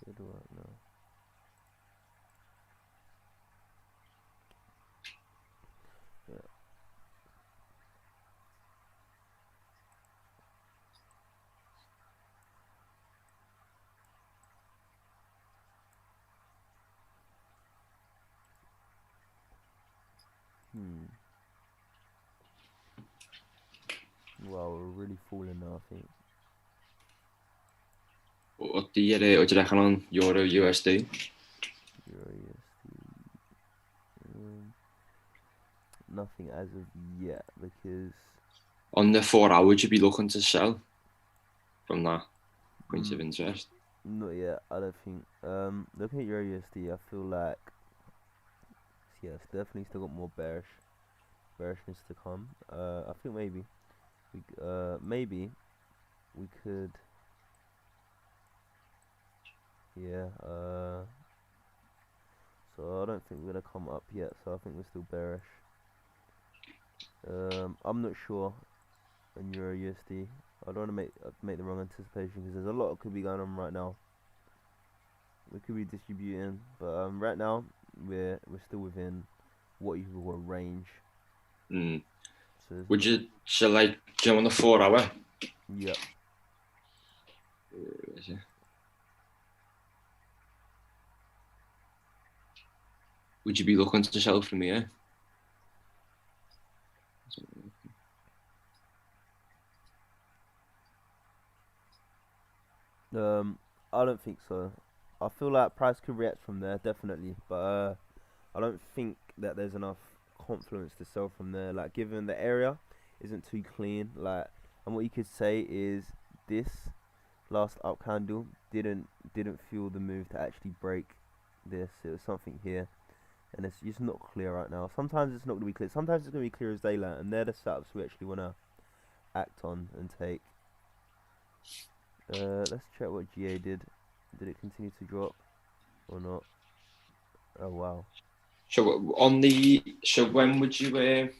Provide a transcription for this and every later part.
Good work now. Yeah. Wow, we're really falling now, I think. What do you reckon on Euro USD? Euro USD. Nothing as of yet because On the 4 hour, would you be looking to sell from that point of interest? not yet. I don't think. Looking at Euro USD, I feel like it's definitely still got more bearishness to come. I think maybe we could. Yeah. So I don't think we're gonna come up yet. So I think we're still bearish. I'm not sure on Euro USD. I don't want to make the wrong anticipation because there's a lot that could be going on right now. We could be distributing, but right now we're still within what you call a range. Mm. So Would you sell like on the 4 hour? Yep. Would you be looking to sell from here? I don't think so. I feel like price could react from there definitely, but I don't think that there's enough confluence to sell from there. Like given the area isn't too clean, like, and what you could say is this last up candle didn't feel the move to actually break this. It was something here, and it's just not clear right now. Sometimes it's not gonna be clear. Sometimes it's gonna be clear as daylight, and they're the setups we actually wanna act on and take. Let's check what GA did. Did it continue to drop or not? Oh wow. So when would you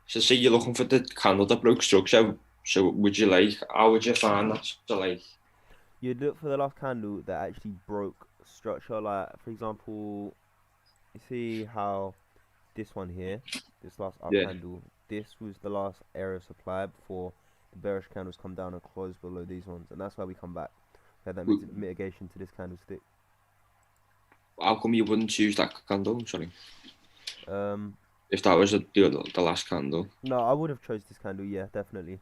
so say you're looking for the candle that broke structure, so would you how would you find that? So You'd look for the last candle that actually broke structure. Like for example, you see how this one here, this last up yeah, candle, this was the last area of supply before the bearish candles come down and close below these ones, and that's why we come back. We had that mitigation to this candlestick. how come you wouldn't choose that candle? Sorry, Um, if that was the last candle. no, I would have chose this candle. Yeah, definitely.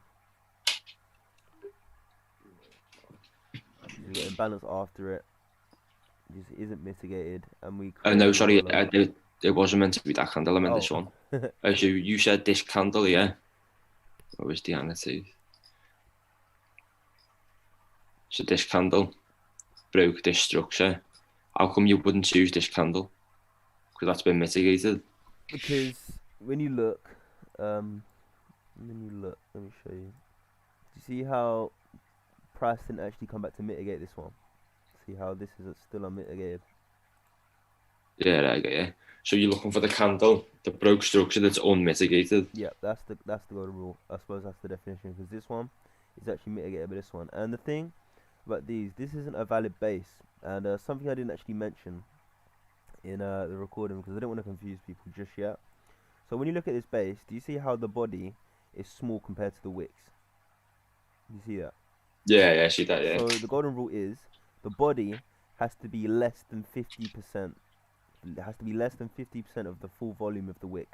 We got imbalance after it. Just isn't mitigated, and we create No, a lower sorry, low. it wasn't meant to be that candle. I meant Oh, this one. So you said this candle, yeah. What was the annotated? So this candle broke this structure. How come you wouldn't choose this candle? Because that's been mitigated. because when you look, let me show you. Do you see how price didn't actually come back to mitigate this one? See how this is still unmitigated. Yeah, I get you. So you're looking for the candle, the broke structure that's unmitigated. Yeah, that's the golden rule. I suppose that's the definition because this one is actually mitigated by this one. And the thing about this isn't a valid base, and something I didn't actually mention in the recording because I didn't want to confuse people just yet. So when you look at this base, do you see how the body is small compared to the wicks? You see that? Yeah, I see that, yeah. So the golden rule is the body has to be less than 50%. It has to be less than 50% of the full volume of the wick.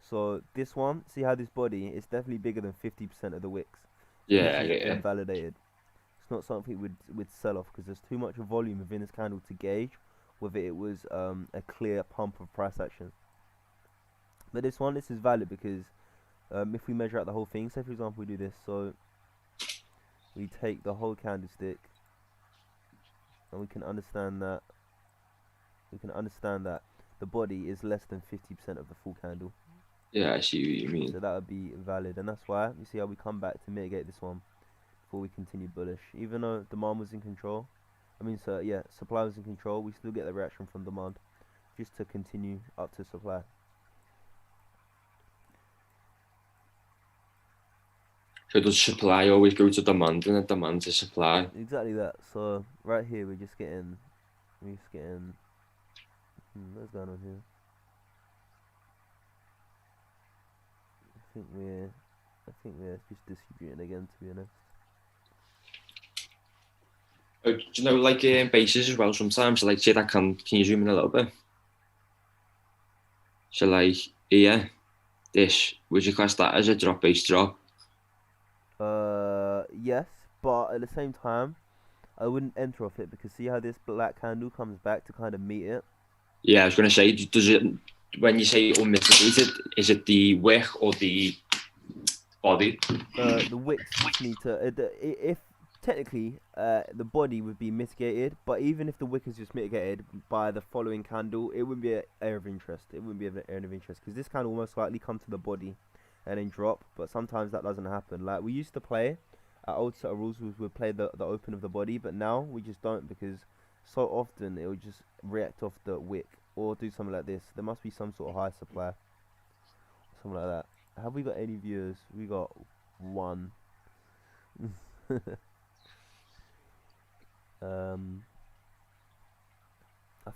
So this one, see how this body is definitely bigger than 50% of the wicks. So this Yeah, I is get you. invalidated. It's not something we'd sell off because there's too much volume within this candle to gauge whether it was a clear pump of price action. But this is valid because if we measure out the whole thing, say for example we do this, so we take the whole candlestick and we can understand that the body is less than 50% of the full candle. Yeah, I see what you mean. So that would be valid, and that's why you see how we come back to mitigate this one before we continue bullish. Even though demand was in control, supply was in control, we still get the reaction from demand just to continue up to supply. So does supply always go to demand and then demand to supply? Exactly that. So right here we're just getting We're just getting. What's going on here? I think we're just distributing again, to be honest. Do you know, like bases as well? Sometimes, like, see that can you zoom in a little bit? So, like, here, this, would you class that as a drop base drop? Yes, but at the same time, I wouldn't enter off it because see how this black candle comes back to kind of meet it. Yeah, I was gonna say, does it when you say unmitigated, is it the wick or the body? The wicks just need to. If technically, the body would be mitigated, but even if the wick is just mitigated by the following candle, it wouldn't be an area of interest. It wouldn't be an area of interest because this candle will most likely come to the body and then drop. But sometimes that doesn't happen. Like we used to play, our old set of rules was we'd play the open of the body, but now we just don't because so often it would just react off the wick or do something like this. There must be some sort of high supply, something like that. Have we got any viewers? We got one. I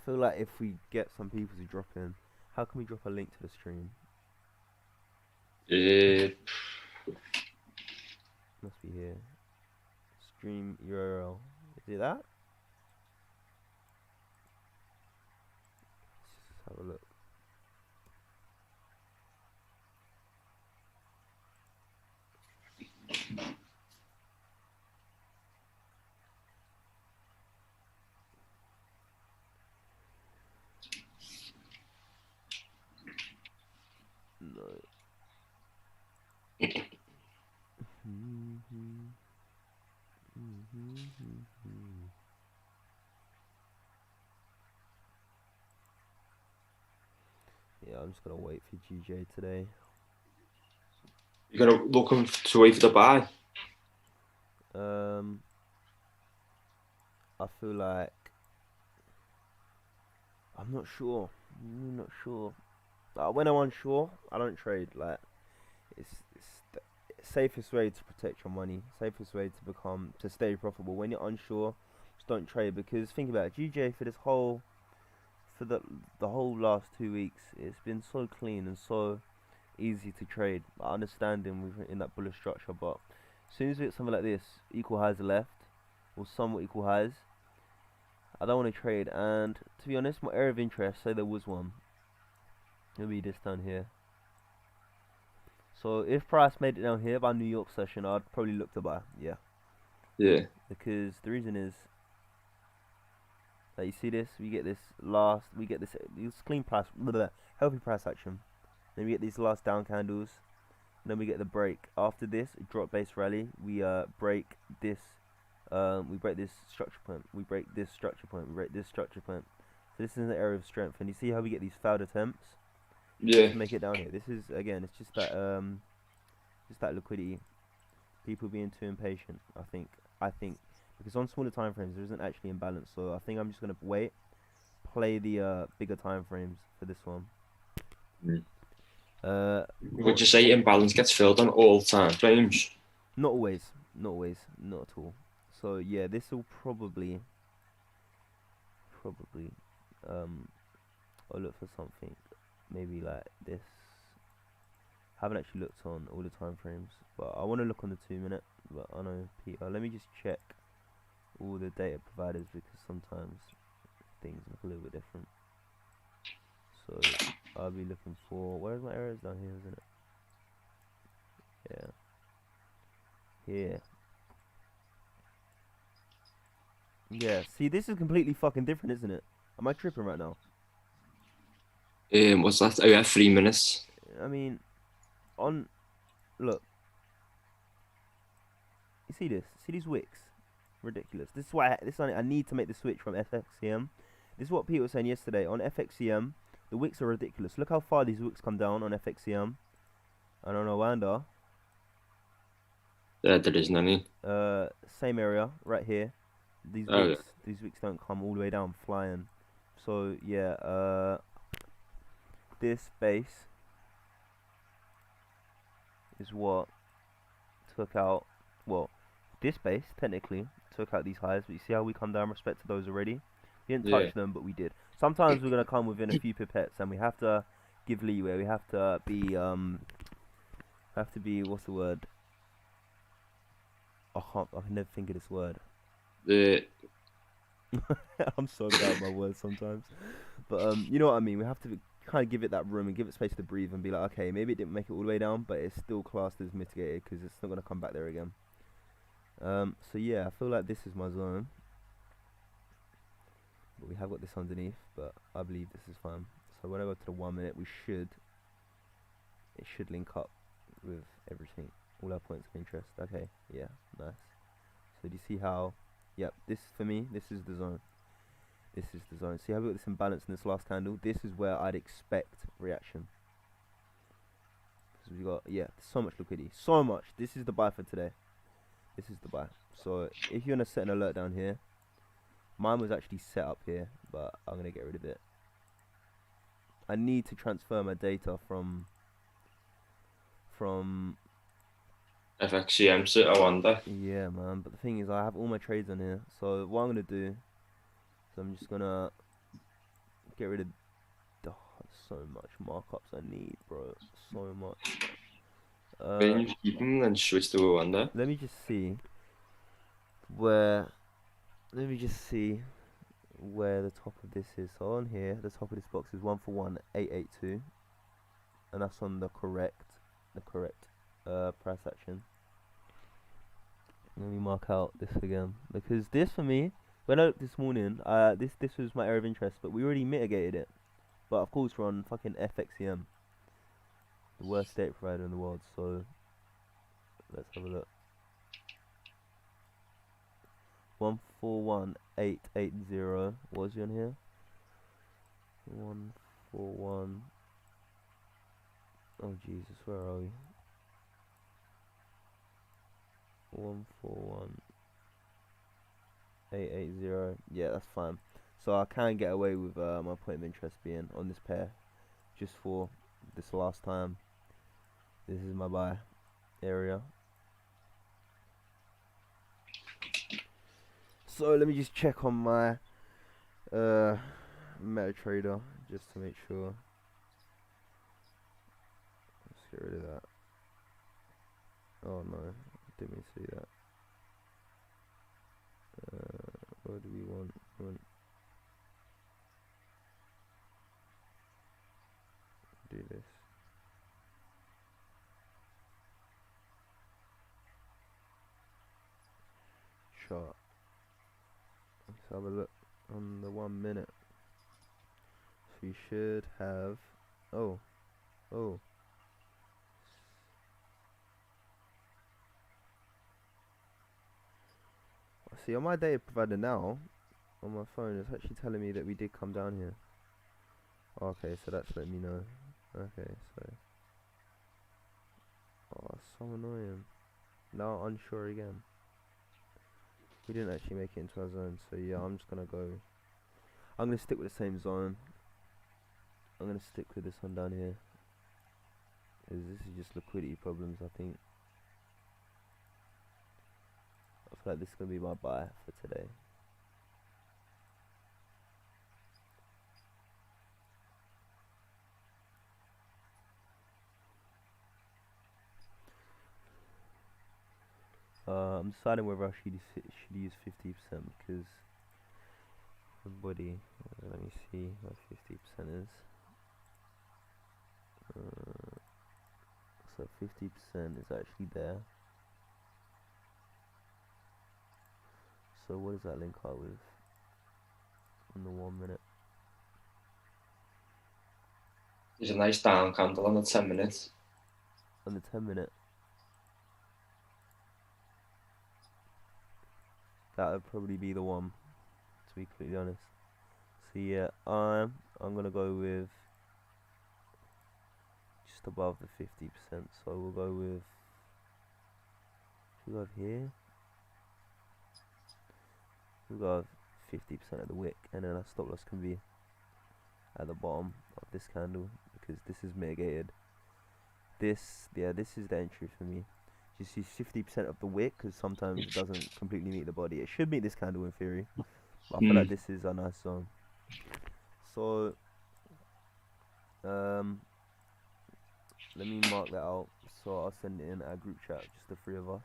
feel like if we get some people to drop in, how can we drop a link to the stream? Must be here. Stream URL. Is it that? Let's have a look. No. Yeah, I'm just gonna wait for GJ today. You're gonna look to wait for the buy. I feel like I'm not sure. I'm not sure. When I'm unsure, I don't trade. Like it's the safest way to protect your money. Safest way to stay profitable. When you're unsure, just don't trade because think about it. GJ for the whole last 2 weeks, it's been so clean and so easy to trade. I understand him in that bullish structure, but as soon as we get something like this, equal highs are left or somewhat equal highs, I don't want to trade. And to be honest, my area of interest, say there was one, it'll be this down here. So if price made it down here by New York session, I'd probably look to buy. Yeah. Yeah. Because the reason is that you see this, we get this clean price, healthy price action. Then we get these last down candles. And then we get the break. After this drop base rally, we break this. We break this structure point. We break this structure point. We break this structure point. So this is an area of strength. And you see how we get these failed attempts? Yeah. To make it down here. This is again. It's just that liquidity. People being too impatient. I think because on smaller time frames there isn't actually imbalance. So I think I'm just gonna wait. Play the bigger time frames for this one. Would you say imbalance gets filled on all time frames? Not always, not at all. So yeah, this will probably, I'll look for something, maybe like this. Haven't actually looked on all the time frames, but I want to look on the 2 minute. But I know Peter. Let me just check all the data providers because sometimes things look a little bit different. So I'll be looking for, where's my arrows down here, isn't it? Yeah. Here. Yeah, see this is completely fucking different, isn't it? Am I tripping right now? What's that? Oh yeah, 3 minutes. I mean, look. You see this? See these wicks? Ridiculous. This is why I need to make the switch from FXCM. This is what Peter was saying yesterday. On FXCM, the wicks are ridiculous. Look how far these wicks come down on FXCM. And on Oanda. There isn't any. Same area, right here. These wicks don't come all the way down flying. So yeah, this base is what took out, well, this base technically took out these highs, but you see how we come down in respect to those already? We didn't Yeah. touch them, but we did. Sometimes we're gonna come within a few pipettes, and we have to give leeway. We have to be what's the word? I can never think of this word. The I'm so bad at my words sometimes. But you know what I mean. We have to kind of give it that room and give it space to breathe and be like, okay, maybe it didn't make it all the way down, but it's still classed as mitigated because it's not gonna come back there again. So yeah, I feel like this is my zone, but we have got this underneath. But I believe this is fine. So when I go to the 1 minute, it should link up with everything, all our points of interest. Okay, yeah, nice. So do you see how? Yep, this for me, this is the zone. This is the zone. See how we got this imbalance in this last candle? This is where I'd expect reaction. Because we got, yeah, so much liquidity. So much. This is the buy for today. This is the buy. So if you're going to set an alert down here, mine was actually set up here, but I'm going to get rid of it. I need to transfer my data from FXCM to I wonder. yeah, man. But the thing is, I have all my trades on here. So what I'm going to do is I'm just going to get rid of so much markups I need, bro. So much. When you keep them and switch to a wonder. Let me just see where. Let me just see where the top of this is. So on here, the top of this box is 141,882, and that's on the correct price action. Let me mark out this again because this for me, when I looked this morning, this was my area of interest, but we already mitigated it. But of course we're on fucking FXCM, the worst data provider in the world. So let's have a look. 141,880. What was you on here? 141. Oh Jesus, where are we? 141,880. Yeah, that's fine. So I can get away with my point of interest being on this pair, just for this last time. This is my buy area. So let me just check on my MetaTrader just to make sure. Let's get rid of that. Oh no, didn't mean to do that. What do we want? Do this. Chart. Let's have a look on the 1 minute. So you should have. Oh. See, on my data provider now, on my phone, it's actually telling me that we did come down here. Okay, so that's letting me know. Okay, so. Oh, so annoying. Now unsure again. We didn't actually make it into our zone, so yeah, I'm just gonna go. I'm gonna stick with the same zone. I'm gonna stick with this one down here. Cause this is just liquidity problems, I think. I feel like this is gonna be my buy for today. I'm deciding whether I should use 50% because everybody. Let me see what 50% is. So 50% is actually there. So what does that link up with in the 1 minute? There's a nice down candle on the 10 minutes. On the 10 minute. That would probably be the one, to be completely honest. So yeah, I'm gonna go with just above the 50%. So we'll go with. Should we go here? We'll go 50% of the wick, and then our stop loss can be at the bottom of this candle because this is mitigated. This is the entry for me. Just use 50% of the wick because sometimes it doesn't completely meet the body. It should meet this candle in theory, But I feel like this is a nice zone. So let me mark that out. So I'll send it in our group chat, just the three of us.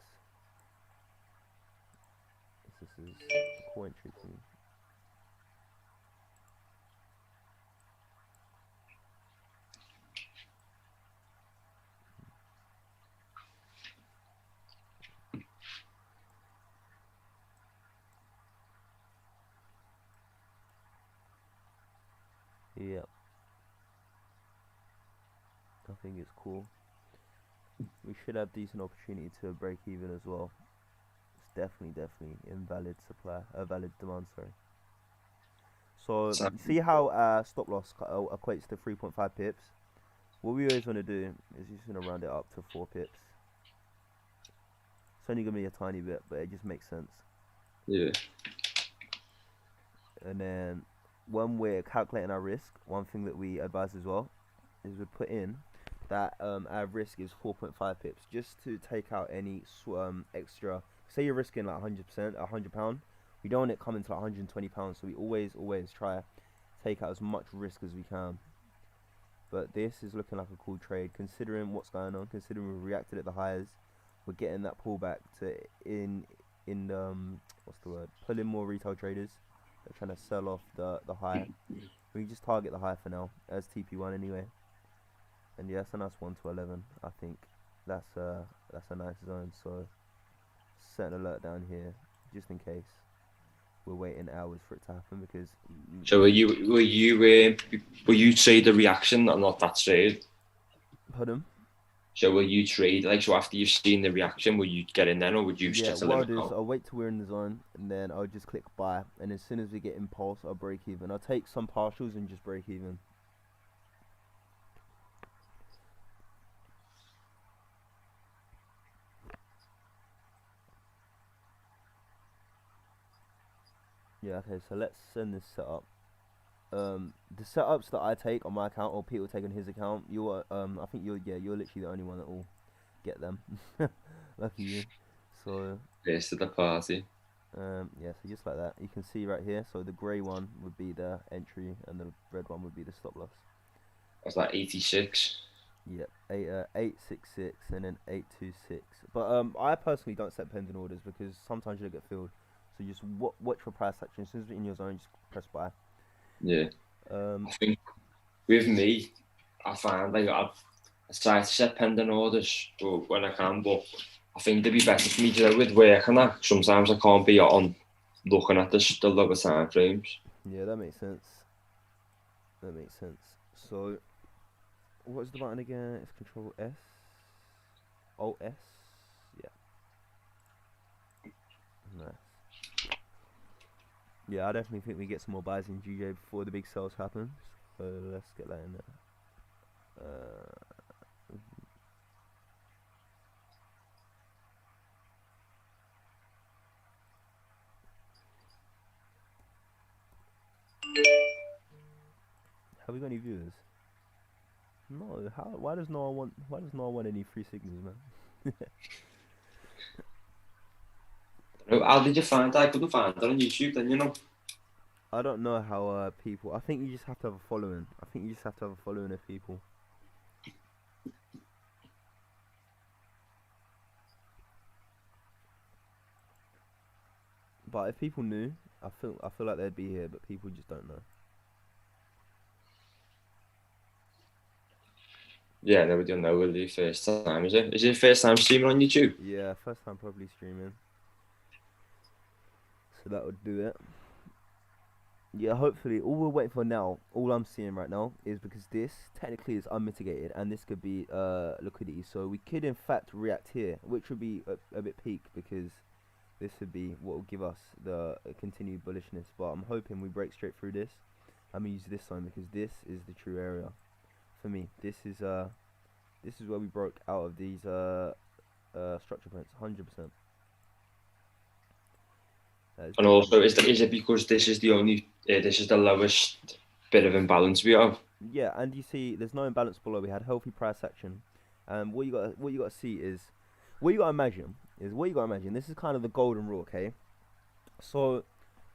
This is a core entry team. Yeah, I think it's cool. We should have decent opportunity to break even as well. It's definitely invalid supply, valid demand. Sorry. So So, see how stop loss equates to 3.5 pips. What we always want to do is just gonna round it up to 4 pips. It's only gonna be a tiny bit, but it just makes sense. yeah. And then when we're calculating our risk, one thing that we advise as well is we put in that our risk is 4.5 pips, just to take out any extra. Say you're risking like 100%, £100. We don't want it coming to like £120, so we always try take out as much risk as we can. But this is looking like a cool trade, considering what's going on. Considering we reacted at the highs, we're getting that pullback to in what's the word? Pull in more retail traders. They're trying to sell off the high. We can just target the high for now as TP1 anyway. And yeah, that's a nice 1 to 11. I think that's a nice zone. So set an alert down here just in case. We're waiting hours for it to happen because. So will you trade the reaction and not that trade? Pardon? So will you trade so after you've seen the reaction, will you get in then, or would you set a What I'll limit do is out? I'll wait till we're in the zone and then I'll just click buy, and as soon as we get impulse I'll break even. I'll take some partials and just break even. Yeah, okay, so let's send this setup. The setups that I take on my account or Pete will take on his account, you're I think you're literally the only one that will get them. Lucky you. So First of the party. yeah, so just like that. You can see right here, so the grey one would be the entry and the red one would be the stop loss. That's like 86. Yep, 866 and then 826. But I personally don't set pending orders because sometimes you'll get filled. So just watch for price action. As soon as it's in your zone, just press buy. Yeah. I think with me, I find I try to set pending orders when I can, but I think it'd be better for me to do with work and that. Sometimes I can't be on looking at the lower time frames. Yeah, that makes sense. That makes sense. So, what's the button again? It's Control S. Alt S. Yeah. Nice. Yeah, I definitely think we get some more buys in GJ before the big sales happens. So let's get that in there. Have we got any viewers? No. How? Why does no one want? Why does no one want any free signals, man? How did you find that? I couldn't find that on YouTube then. I don't know how people. I think you just have to have a following. I think you just have to have a following of people. But if people knew, I feel like they'd be here, but people just don't know. Yeah, no, we don't know. Will it first time? Is it? Is it first time streaming on YouTube? Yeah, first time probably streaming. So that would do it. Yeah, hopefully. All we're waiting for now, all I'm seeing right now, is because this technically is unmitigated, and this could be liquidity. So we could in fact react here, which would be a bit peak because this would be what will give us the continued bullishness. But I'm hoping we break straight through this. I'm gonna use this zone because this is the true area for me. This is where we broke out of these structure points, 100%. And also, is it because this is the only this is the lowest bit of imbalance we have? Yeah, and you see, there's no imbalance below. We had healthy price action. What you got to see is, what you got to imagine. This is kind of the golden rule, okay? So,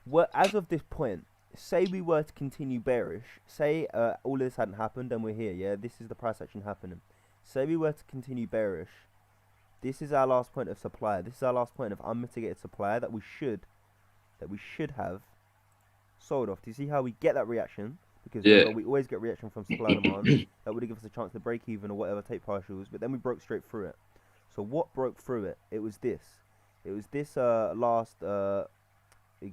what as of this point, say we were to continue bearish, say all this hadn't happened and we're here, yeah, this is the price action happening. Say we were to continue bearish, this is our last point of supply. This is our last point of unmitigated supply that we should have sold off. Do you see how we get that reaction? Because Yeah. remember, we always get reaction from supply and demand. That would give us a chance to break even or whatever, take partials, but then we broke straight through it. So what broke through it? It was this. It was this last, I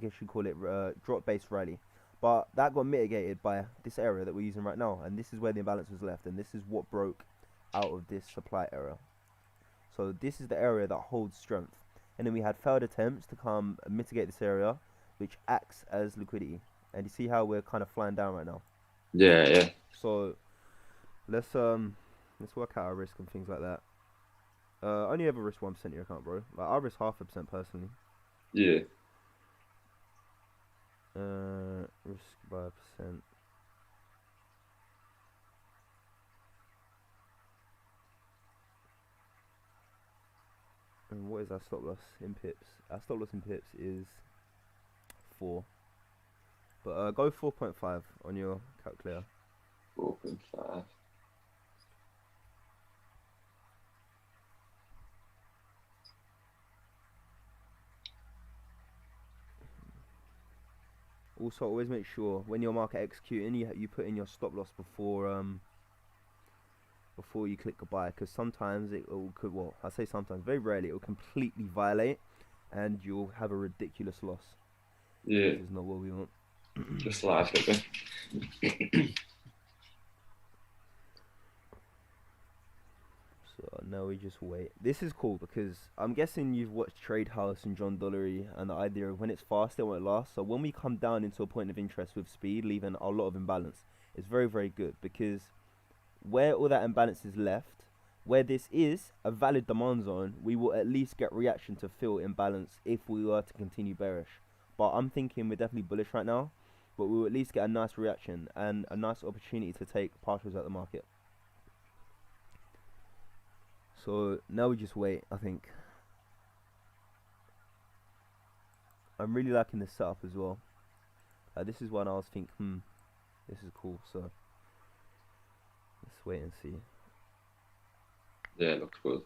guess you call it drop base rally. But that got mitigated by this area that we're using right now. And this is where the imbalance was left. And this is what broke out of this supply area. So this is the area that holds strength. And then we had failed attempts to come and mitigate this area, which acts as liquidity. And you see how we're kind of flying down right now. Yeah, yeah. So let's work out our risk and things like that. Only ever risk 1% of your account, bro. Like I risk 0.5% personally. Yeah. Risk by percent. And what is our stop loss in pips? Our stop loss in pips is 4. But go 4.5 on your calculator. 4.5. Also, always make sure when you're market executing, you put in your stop loss before you click buy, because sometimes I say sometimes, very rarely, it will completely violate, and you'll have a ridiculous loss. Yeah. Which is not what we want. Just like it. So now we just wait. This is cool because I'm guessing you've watched Trade House and John Dollery, and the idea of when it's fast, it won't last. So when we come down into a point of interest with speed, leaving a lot of imbalance, it's very, very good, because where all that imbalance is left, where this is a valid demand zone, we will at least get reaction to fill imbalance if we were to continue bearish. But I'm thinking we're definitely bullish right now, but we will at least get a nice reaction and a nice opportunity to take partials at the market. So now we just wait, I think. I'm really liking this setup as well. This is one I was thinking, this is cool, so let's wait and see. Yeah, it looks good.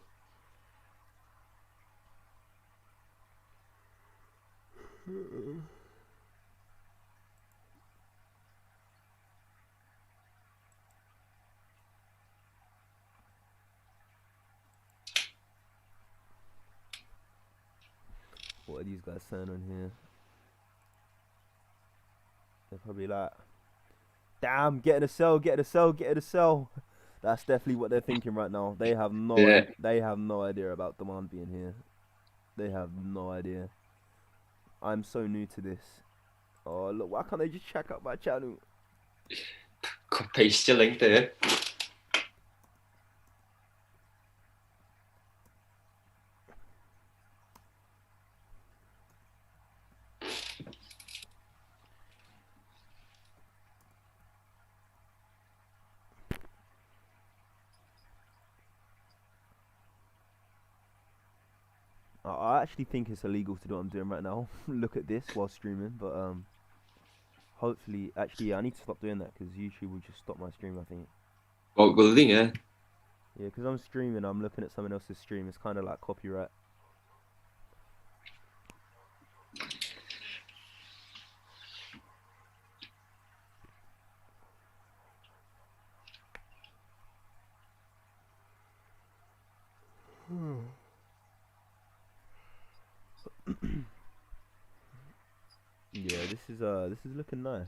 What are these guys saying on here? They're probably like, damn, get in a sell, get in a sell, get in a sell. That's definitely what they're thinking right now. They have they have no idea about demand being here. They have no idea. I'm so new to this. Oh look, why can't they just check out my channel? Paste your link there. I actually think it's illegal to do what I'm doing right now. Look at this while streaming, but hopefully, actually, yeah, I need to stop doing that because YouTube will just stop my stream, I think. Well, the thing, yeah. Yeah, because I'm streaming, I'm looking at someone else's stream. It's kind of like copyright. Yeah, this is looking nice.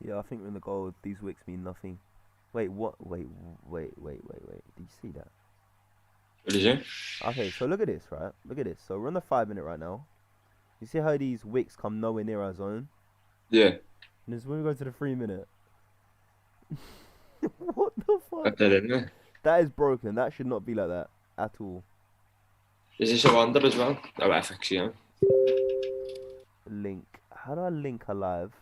Yeah, I think in the gold, these wicks mean nothing. Wait, what? Wait. Did you see that? What is it? Okay, so look at this, right? Look at this. So we're on the 5 minute right now. You see how these wicks come nowhere near our zone? Yeah. And this when we go to the 3 minute. What the fuck? Got that in there. That is broken. That should not be like that at all. Is this a wonder as well? Oh, FX, yeah. Link. How do I link a live?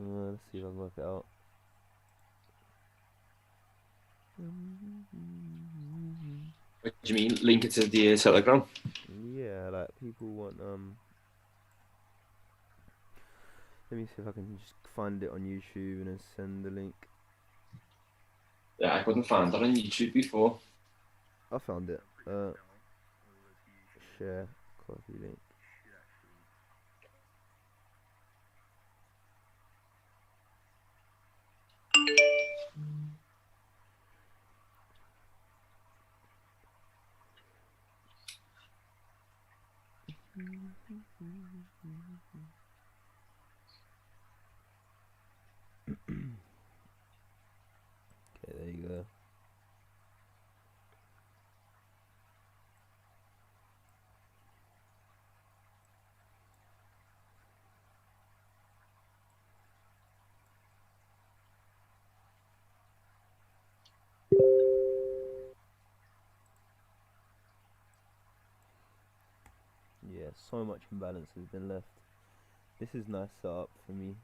Let's see if I can work it out. What do you mean? Link it to the Telegram? Yeah, like people want Let me see if I can just find it on YouTube and then send the link. Yeah, I couldn't find that on YouTube before. I found it. Share, copy link. Okay, there you go. Yeah, so much imbalance has been left. This is nice setup for me.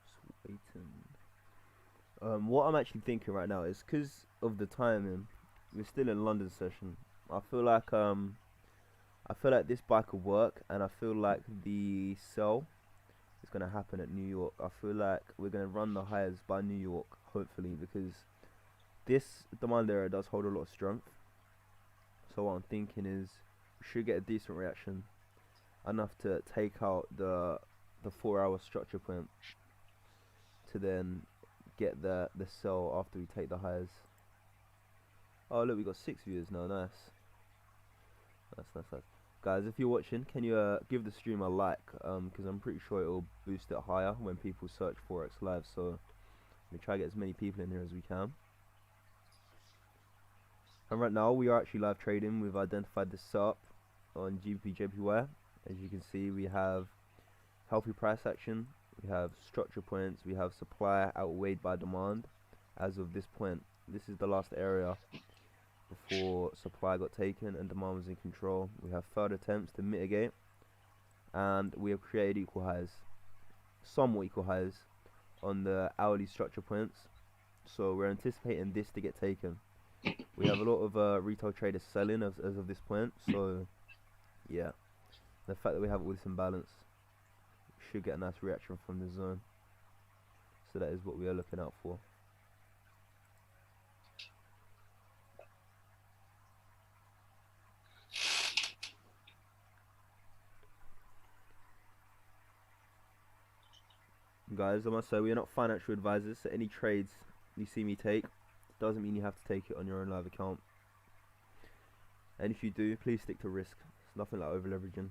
Just waiting. What I'm actually thinking right now is because of the timing, we're still in London session. I feel like this bike will work, and I feel like the sell is gonna happen at New York. I feel like we're gonna run the highs by New York, hopefully, because this demand area does hold a lot of strength. So what I'm thinking is we should get a decent reaction, enough to take out the 4 hour structure point to then get the sell after we take the highs. Oh look, we got 6 viewers now. Nice. Guys, if you're watching, can you give the stream a like? Because I'm pretty sure it'll boost it higher when people search Forex Live. So we try to get as many people in here as we can. And right now we are actually live trading. We've identified the setup on GBP/JPY. As you can see, we have healthy price action, we have structure points, we have supply outweighed by demand. As of this point, this is the last area before supply got taken and demand was in control. We have third attempts to mitigate, and we have created equal highs, somewhat equal highs on the hourly structure points. So we're anticipating this to get taken. We have a lot of retail traders selling as of this point. So yeah, the fact that we have all this imbalance should get a nice reaction from the zone. So that is what we are looking out for. Guys, I must say we are not financial advisors, so any trades you see me take doesn't mean you have to take it on your own live account. And if you do, please stick to risk. It's nothing like over leveraging.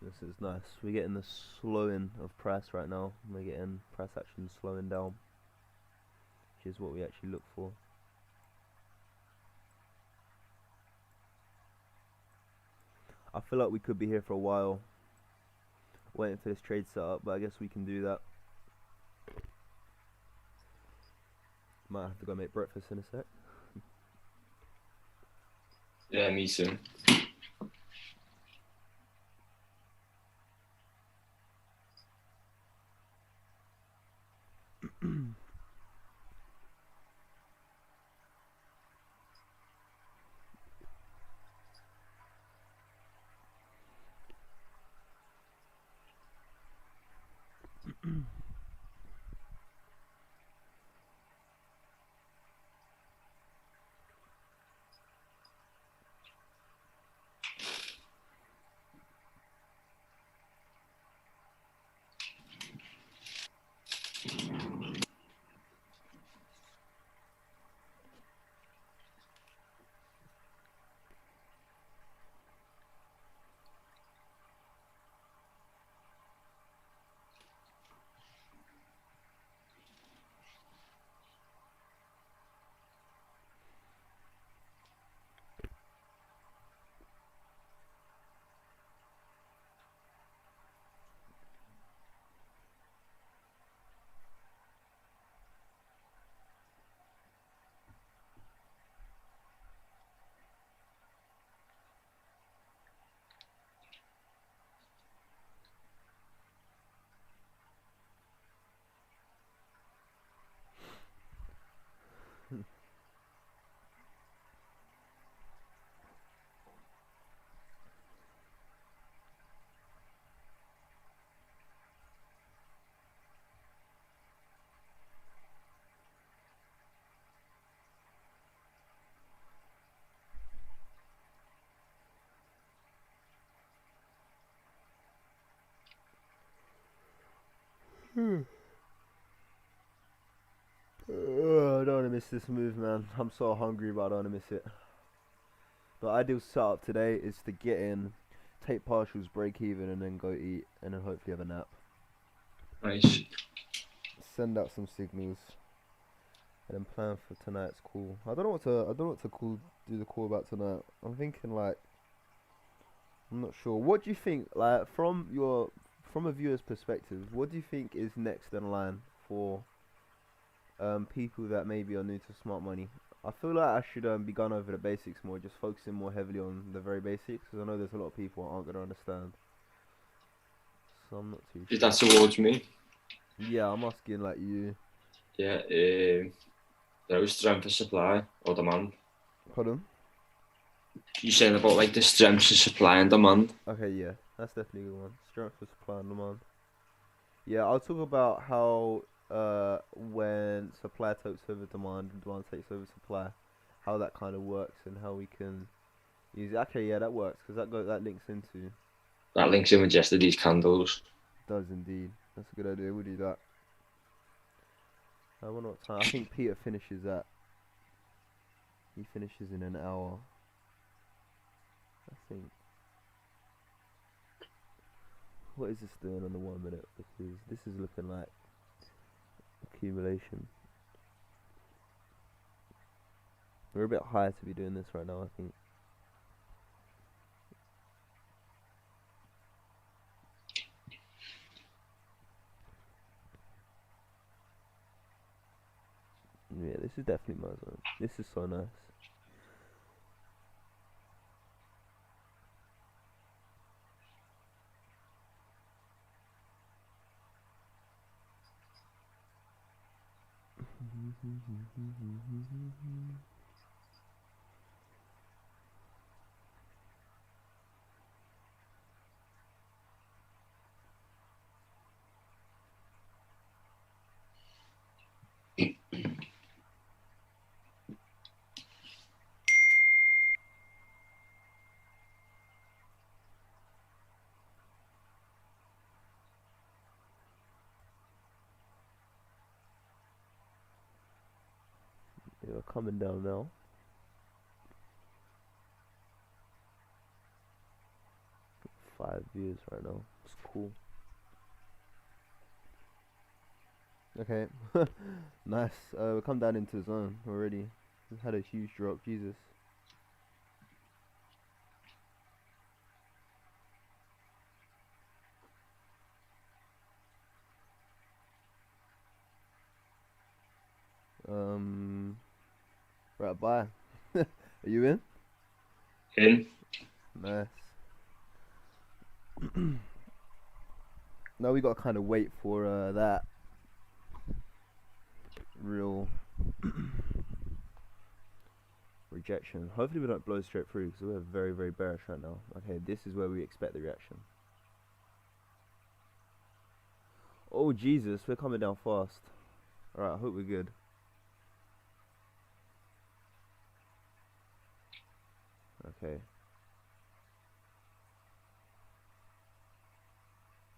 This is nice. We're getting the slowing of price right now. We're getting price action slowing down, which is what we actually look for. I feel like we could be here for a while, waiting for this trade set up, but I guess we can do that. Might have to go make breakfast in a sec. Yeah, me too. I don't want to miss this move, man. I'm so hungry, but I don't want to miss it. The ideal setup today is to get in, take partials, break even, and then go eat, and then hopefully have a nap. Nice. Send out some signals, and then plan for tonight's call. I don't know what to do the call about tonight. I'm thinking like, I'm not sure. What do you think, like from a viewer's perspective? What do you think is next in line for people that maybe are new to smart money? I feel like I should be going over the basics more, just focusing more heavily on the very basics, because I know there's a lot of people who aren't gonna understand. So I'm not too Is sure. that towards me? Yeah, I'm asking like you. Yeah. There strength of supply or demand. Pardon? You saying about like the strength of supply and demand? Okay, yeah, that's definitely a good one. Strength of supply and demand. Yeah, I'll talk about how when supply takes over demand and demand takes over supply, how that kind of works and how we can use it. Okay, yeah, that works because that links into. That links in with yesterday's candles. Does indeed. That's a good idea. We'll do that. I wonder what time. I think Peter finishes at. He finishes in an hour. I think. What is this doing on the 1 minute? Because this is looking like accumulation. We're a bit high to be doing this right now, I think. Yeah, this is definitely my zone. This is so nice. Yeah, we're coming down now. 5 views right now. It's cool. Okay. Nice. We come down into the zone already. We've had a huge drop. Jesus. Right, bye. Are you in? In. Nice. Now we gotta kind of wait for that real rejection. Hopefully we don't blow straight through because we're very, very bearish right now. Okay, this is where we expect the reaction. Oh Jesus, we're coming down fast. Alright, I hope we're good. Okay.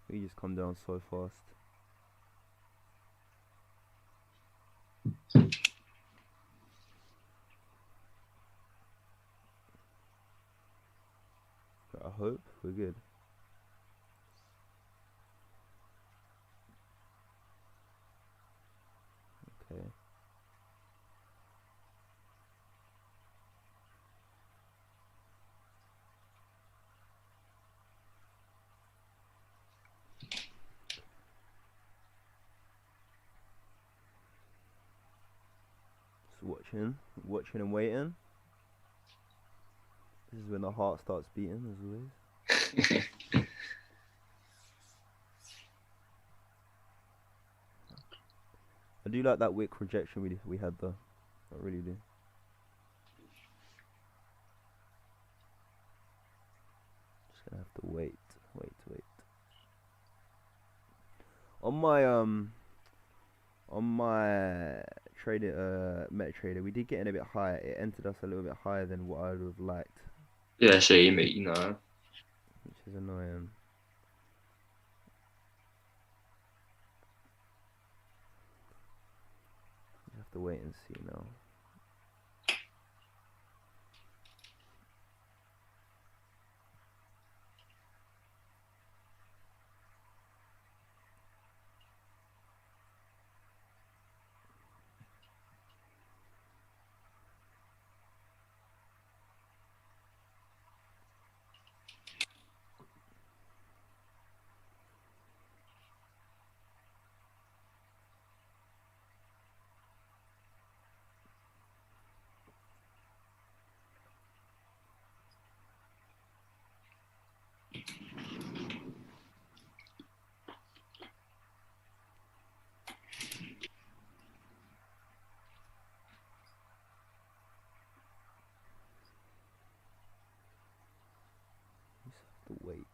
We just come down so fast. I hope we're good. Okay. Just watching and waiting. This is when the heart starts beating, as always. I do like that wick rejection we had though. I really do. Just gonna have to wait. On my trader MetaTrader, we did get in a bit higher. It entered us a little bit higher than what I would have liked. Yeah, same, you know. Which is annoying. You have to wait and see now. To wait.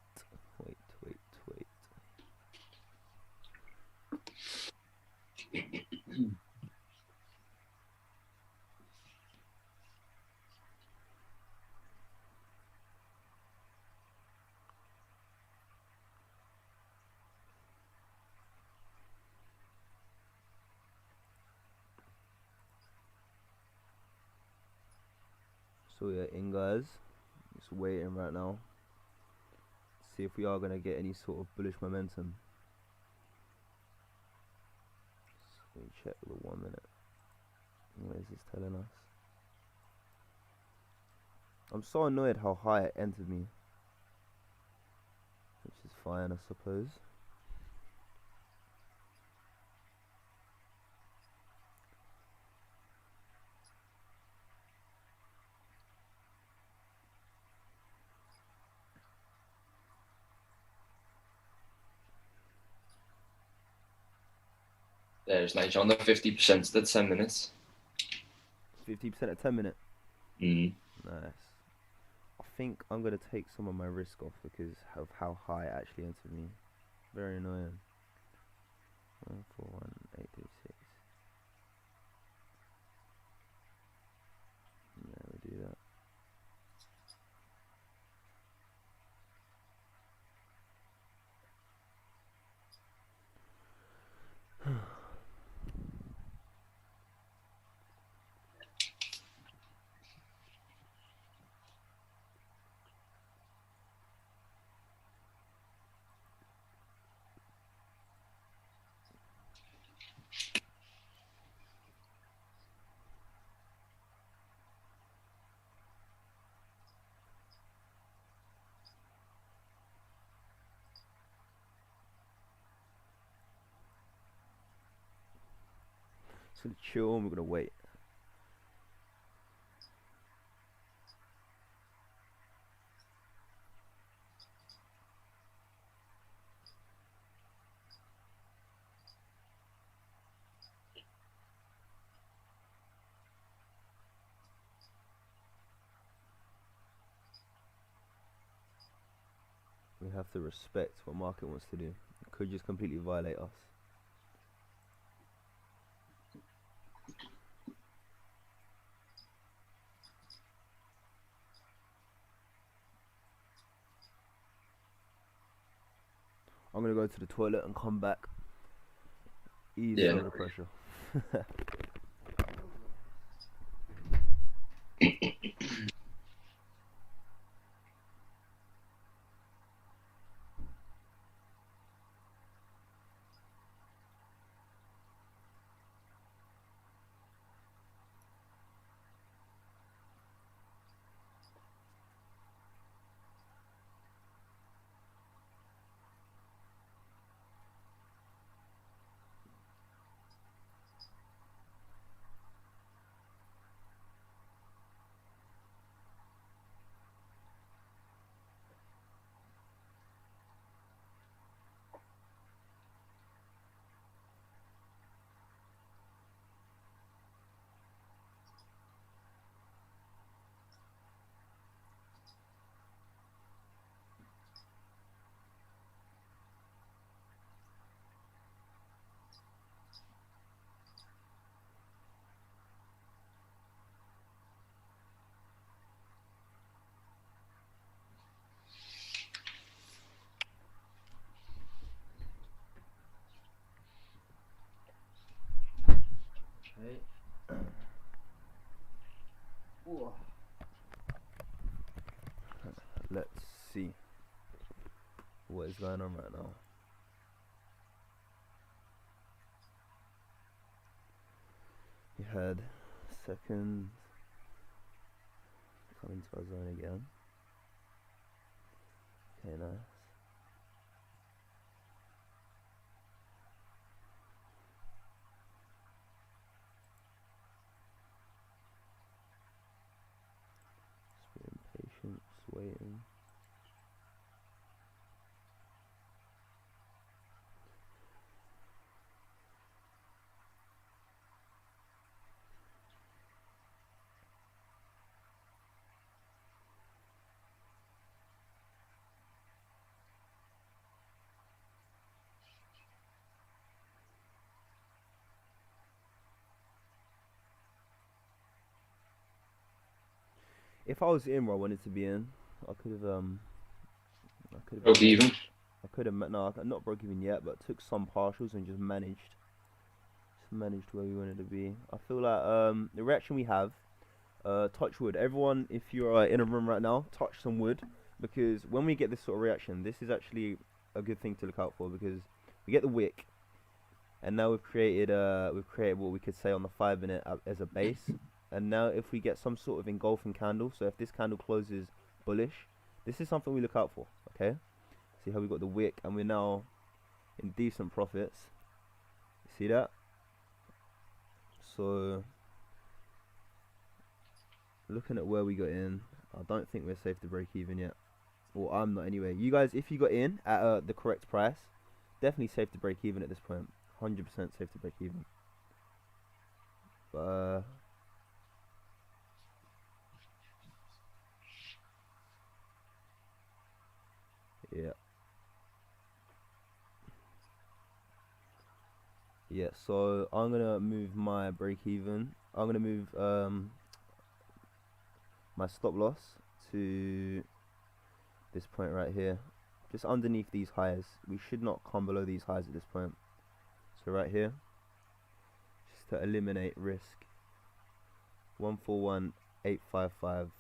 So we're in, guys. Just waiting right now. See if we are gonna get any sort of bullish momentum. Let me check the 1 minute. What is this telling us? I'm so annoyed how high it entered me. Which is fine, I suppose. There's nice on the 50% at 10 minutes. 50% at 10 minutes. Mm. Nice. I think I'm gonna take some of my risk off because of how high it actually entered me. Very annoying. 141836. Yeah, we do that. gonna chill and we're gonna wait. We have to respect what market wants to do. It could just completely violate us. I'm gonna go to the toilet and come back. Ease some of the pressure. Let's see what is going on right now. We had seconds coming to our zone again. Okay, nice. Just being patient, just waiting. If I was in where I wanted to be in, I could have Broke even. I could have no, not broke even yet, but took some partials and just managed where we wanted to be. I feel like the reaction we have, touch wood. Everyone, if you're in a room right now, touch some wood, because when we get this sort of reaction, this is actually a good thing to look out for, because we get the wick, and now we've created what we could say on the 5 minute as a base. And now if we get some sort of engulfing candle, so if this candle closes bullish, this is something we look out for, okay? See how we got the wick and we're now in decent profits. See that? So looking at where we got in, I don't think we're safe to break even yet. Well, I'm not anyway. You guys, if you got in at the correct price, definitely safe to break even at this point. 100% safe to break even. But yeah. Yeah, so I'm gonna move my break even. I'm gonna move my stop loss to this point right here, just underneath these highs. We should not come below these highs at this point. So right here, just to eliminate risk. 141,855.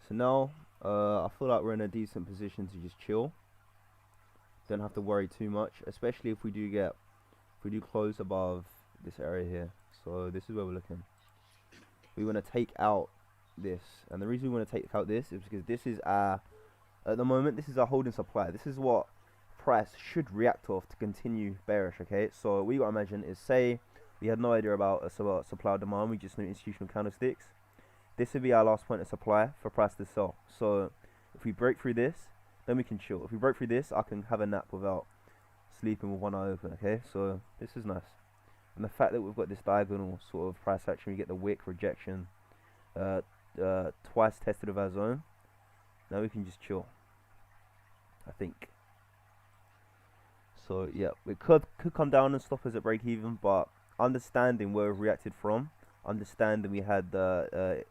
So now, I feel like we're in a decent position to just chill. Don't have to worry too much, especially if we do close above this area here. So this is where we're looking. we want to take out this, and the reason we want to take out this is because this is our, at the moment, this is our holding supply. This is what price should react off to continue bearish. Okay, so what we gotta imagine is, say we had no idea about a supply or demand, we just knew institutional candlesticks. This would be our last point of supply for price to sell. So if we break through this, then we can chill. If we break through this, I can have a nap without sleeping with one eye open. Okay, so this is nice. And the fact that we've got this diagonal sort of price action, we get the wick rejection, twice tested of our zone. Now we can just chill, I think. So yeah, we could come down and stop us at break even, but understanding where we've reacted from, understanding we had the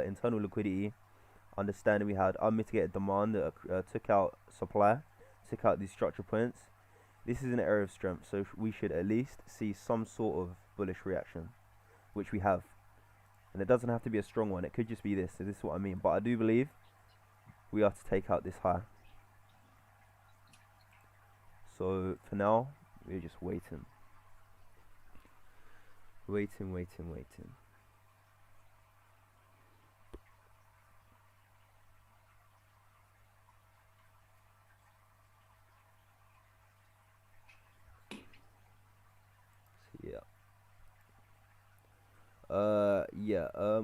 internal liquidity, understanding we had unmitigated demand that took out supply, took out these structure points. This is an area of strength, so we should at least see some sort of bullish reaction, which we have. And it doesn't have to be a strong one, it could just be this. So this is what I mean, but I do believe we have to take out this high. So for now, we're just waiting. Waiting.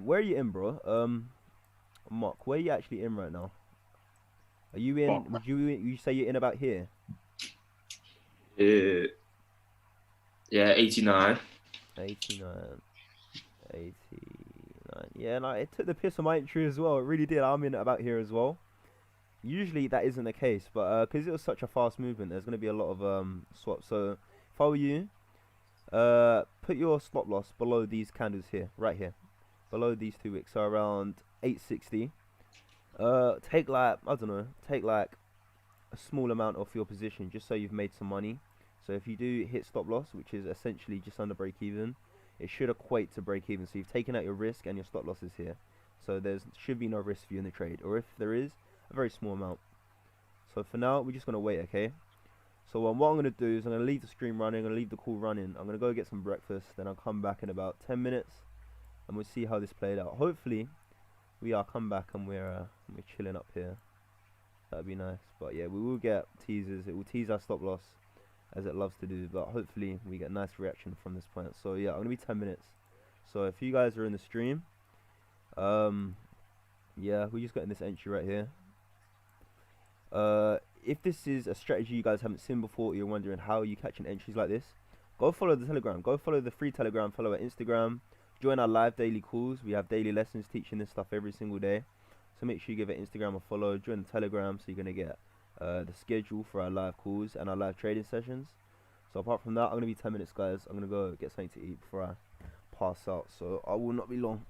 Where are you in, bro? Mark, where are you actually in right now? Are you in? What? Would you say you're in about here? Yeah, 89. 89. Yeah, no, it took the piss on my entry as well. It really did. I'm in about here as well. Usually that isn't the case, but because it was such a fast movement, there's going to be a lot of swaps. So if I were you, put your stop loss below these candles here, right here, below these 2 wicks, so around 860. Take like, I don't know, take like a small amount off your position just so you've made some money. So if you do hit stop loss, which is essentially just under break even, it should equate to break even. So you've taken out your risk and your stop loss is here. So there should be no risk for you in the trade, or if there is, a very small amount. So for now, we're just gonna wait, okay? So what I'm gonna do is I'm gonna leave the stream running, I'm gonna leave the call running. I'm gonna go get some breakfast, then I'll come back in about 10 minutes, and we'll see how this played out. Hopefully, we are come back and we're chilling up here. That'd be nice. But yeah, we will get teasers. It will tease our stop loss, as it loves to do. But hopefully, we get nice reaction from this point. So yeah, I'm gonna be 10 minutes. So if you guys are in the stream, yeah, we're just getting this entry right here. If this is a strategy you guys haven't seen before, or you're wondering how you catching entries like this, go follow the Telegram. Go follow the free Telegram. Follow our Instagram. Join our live daily calls. We have daily lessons teaching this stuff every single day. So make sure you give it Instagram a follow. Join the Telegram so you're gonna get the schedule for our live calls and our live trading sessions. So apart from that, I'm gonna be 10 minutes, guys. I'm gonna go get something to eat before I pass out. So I will not be long.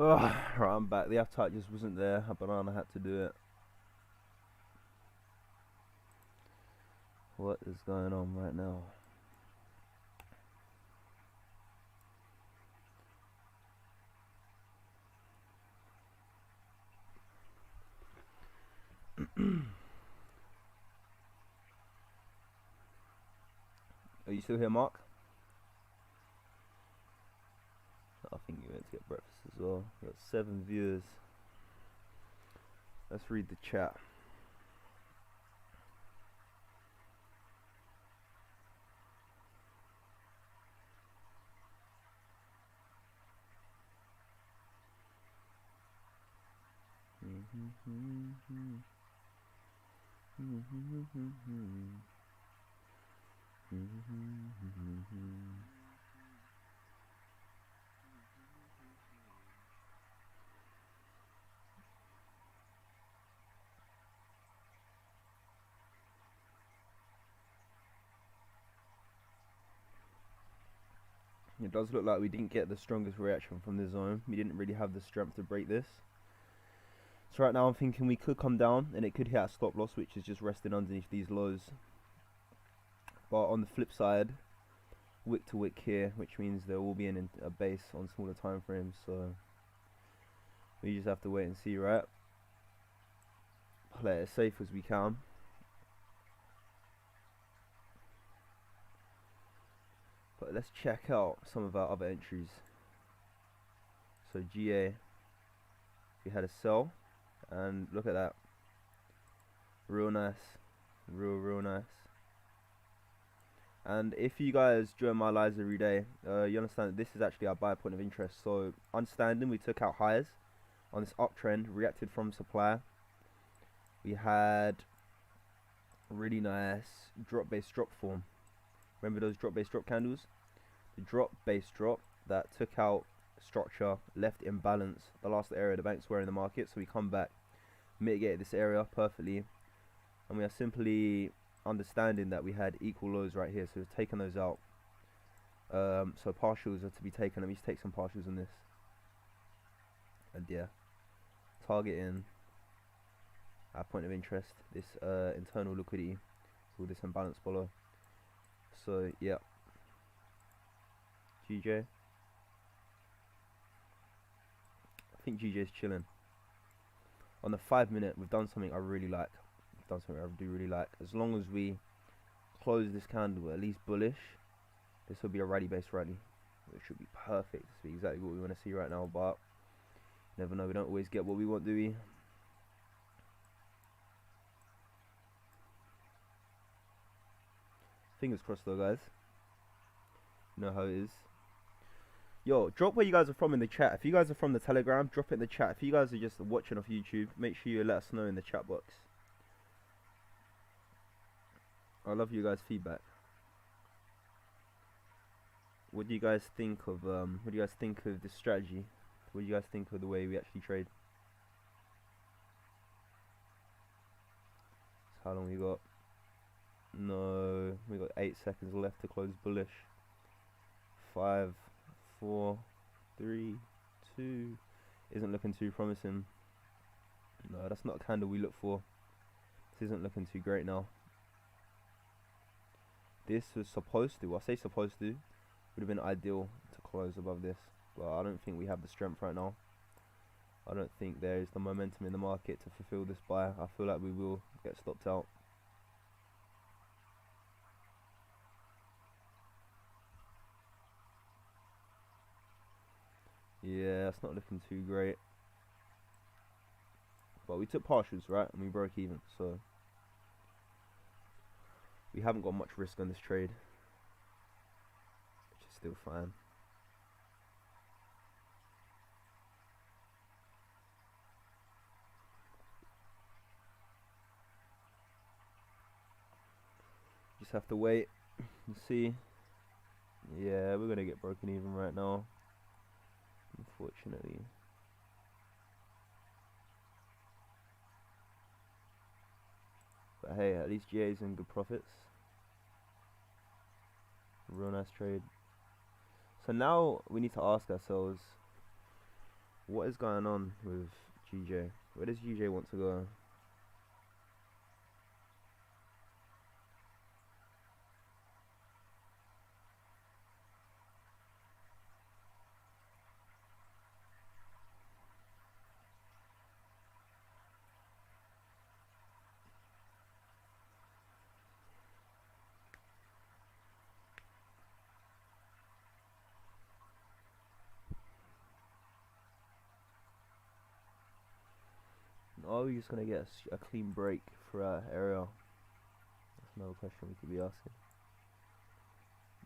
Right, I'm back. The appetite just wasn't there. A banana had to do it. What is going on right now? Are you still here, Mark? I think you went to get breakfast as well. We got 7 viewers. Let's read the chat. It does look like we didn't get the strongest reaction from the zone. We didn't really have the strength to break this. So right now I'm thinking we could come down and it could hit a stop loss, which is just resting underneath these lows. But on the flip side, wick to wick here, which means there will be a base on smaller time frames. So we just have to wait and see, right? Play it as safe as we can. But let's check out some of our other entries. So GA, we had a sell, and look at that. Real nice. Real nice. And if you guys join my lives every day, you understand that this is actually our buy point of interest. So understanding we took out highs on this uptrend, reacted from supply. We had really nice drop base drop form. Remember those drop base drop candles? The drop base drop that took out structure, left imbalance, the last area the banks were in the market. So we come back, mitigated this area perfectly, and we are simply understanding that we had equal lows right here, so we've taken those out. So partials are to be taken. Let me just take some partials on this, and yeah, targeting our point of interest, this internal liquidity, all this imbalance below. So yeah, GJ, I think GJ is chilling. On the 5 minute, we've done something I really like. We've done something I do really like. As long as we close this candle at least bullish, this will be a rally based rally, which should be perfect. This will be exactly what we want to see right now, but never know, we don't always get what we want, do we? Fingers crossed though, guys. You know how it is. Yo, drop where you guys are from in the chat. If you guys are from the Telegram, drop it in the chat. If you guys are just watching off YouTube, make sure you let us know in the chat box. I love you guys' feedback. What do you guys think of this strategy? What do you guys think of the way we actually trade? So how long we got? No, we got 8 seconds left to close bullish. 5, 4, 3, 2. Isn't looking too promising. No, that's not a candle we look for. This isn't looking too great now. This was supposed to, I say supposed to, would have been ideal to close above this, but I don't think we have the strength right now. I don't think there is the momentum in the market to fulfill this buy. I feel like we will get stopped out. Yeah, it's not looking too great. But we took partials, right? And we broke even, so we haven't got much risk on this trade, which is still fine. Just have to wait and see. Yeah, we're gonna get broken even right now, unfortunately. But hey, at least GA's in good profits. Real nice trade. So now we need to ask ourselves, What is going on with GJ? Where does GJ want to go? Are we just gonna get a clean break for our area? That's another question we could be asking.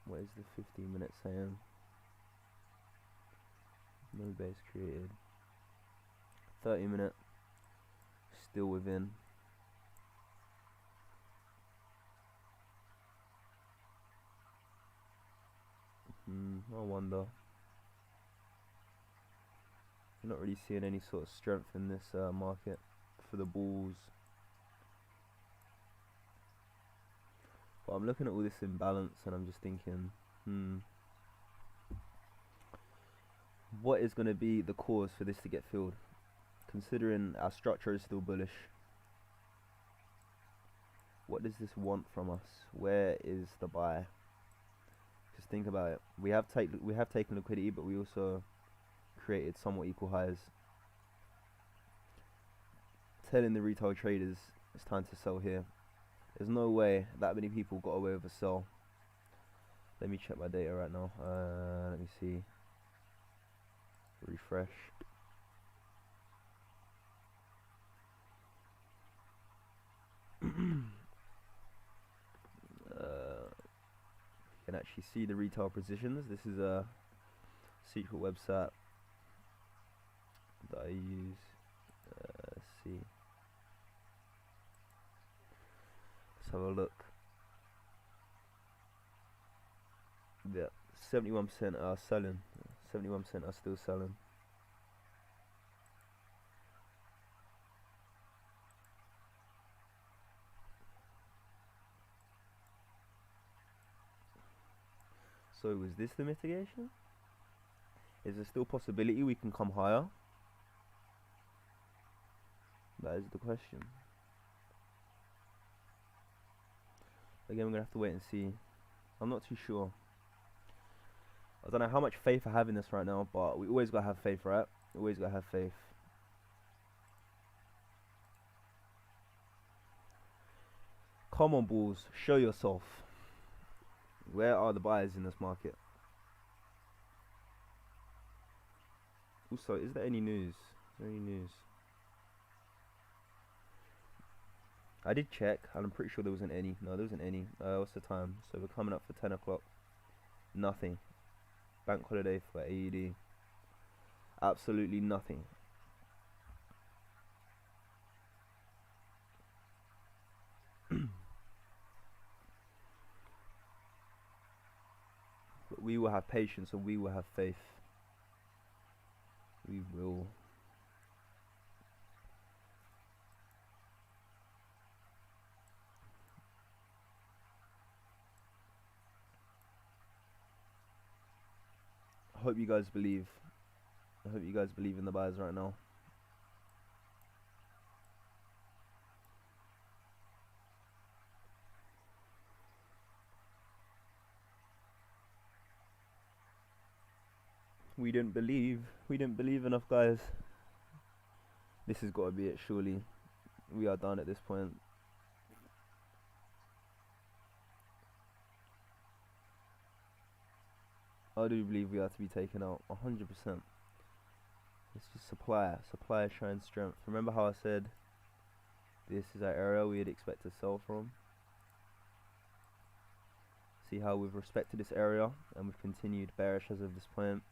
What is the 15-minute saying? No base created. 30-minute. Still within. I wonder. I'm not really seeing any sort of strength in this market for the bulls. But I'm looking at all this imbalance and I'm just thinking, what is going to be the cause for this to get filled? Considering our structure is still bullish. What does this want from us? Where is the buy? Just think about it. We have taken liquidity, but we also created somewhat equal highs. Telling the retail traders it's time to sell here. There's no way that many people got away with a sell. Let me check my data right now. Let me see. Refresh. You can actually see the retail positions. This is a secret website that I use. Let's see. Let's have a look. Yeah, 71% are selling. 71% are still selling. So was this the mitigation? Is there still possibility we can come higher? That is the question. Again, we're gonna have to wait and see. I'm not too sure. I don't know how much faith I have in this right now, but we always gotta have faith, right? We always gotta have faith. Come on, bulls, show yourself. Where are the buyers in this market? Also, is there any news? Is there any news? I did check, and I'm pretty sure there wasn't any. No, there wasn't any. What's the time? So we're coming up for 10 o'clock. Nothing. Bank holiday for AED. Absolutely nothing. But we will have patience and we will have faith. We will. I hope you guys believe. I hope you guys believe in the buyers right now. We didn't believe. We didn't believe enough, guys. This has got to be it, surely. We are done at this point. I do believe we are to be taken out 100%. It's just supply showing strength. Remember how I said this is our area we'd expect to sell from? See how we've respected this area and we've continued bearish as of this point.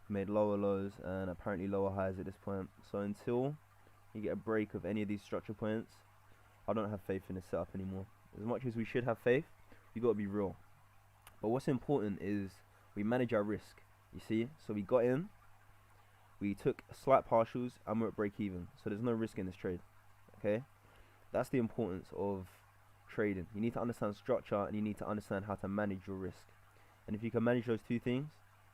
Made lower lows and apparently lower highs at this point. So until you get a break of any of these structure points, I don't have faith in this setup anymore. As much as we should have faith, you got to be real. But what's important is we manage our risk. You see, so we got in, we took slight partials, and we're at break even. So there's no risk in this trade. Okay, that's the importance of trading. You need to understand structure and you need to understand how to manage your risk. And if you can manage those two things,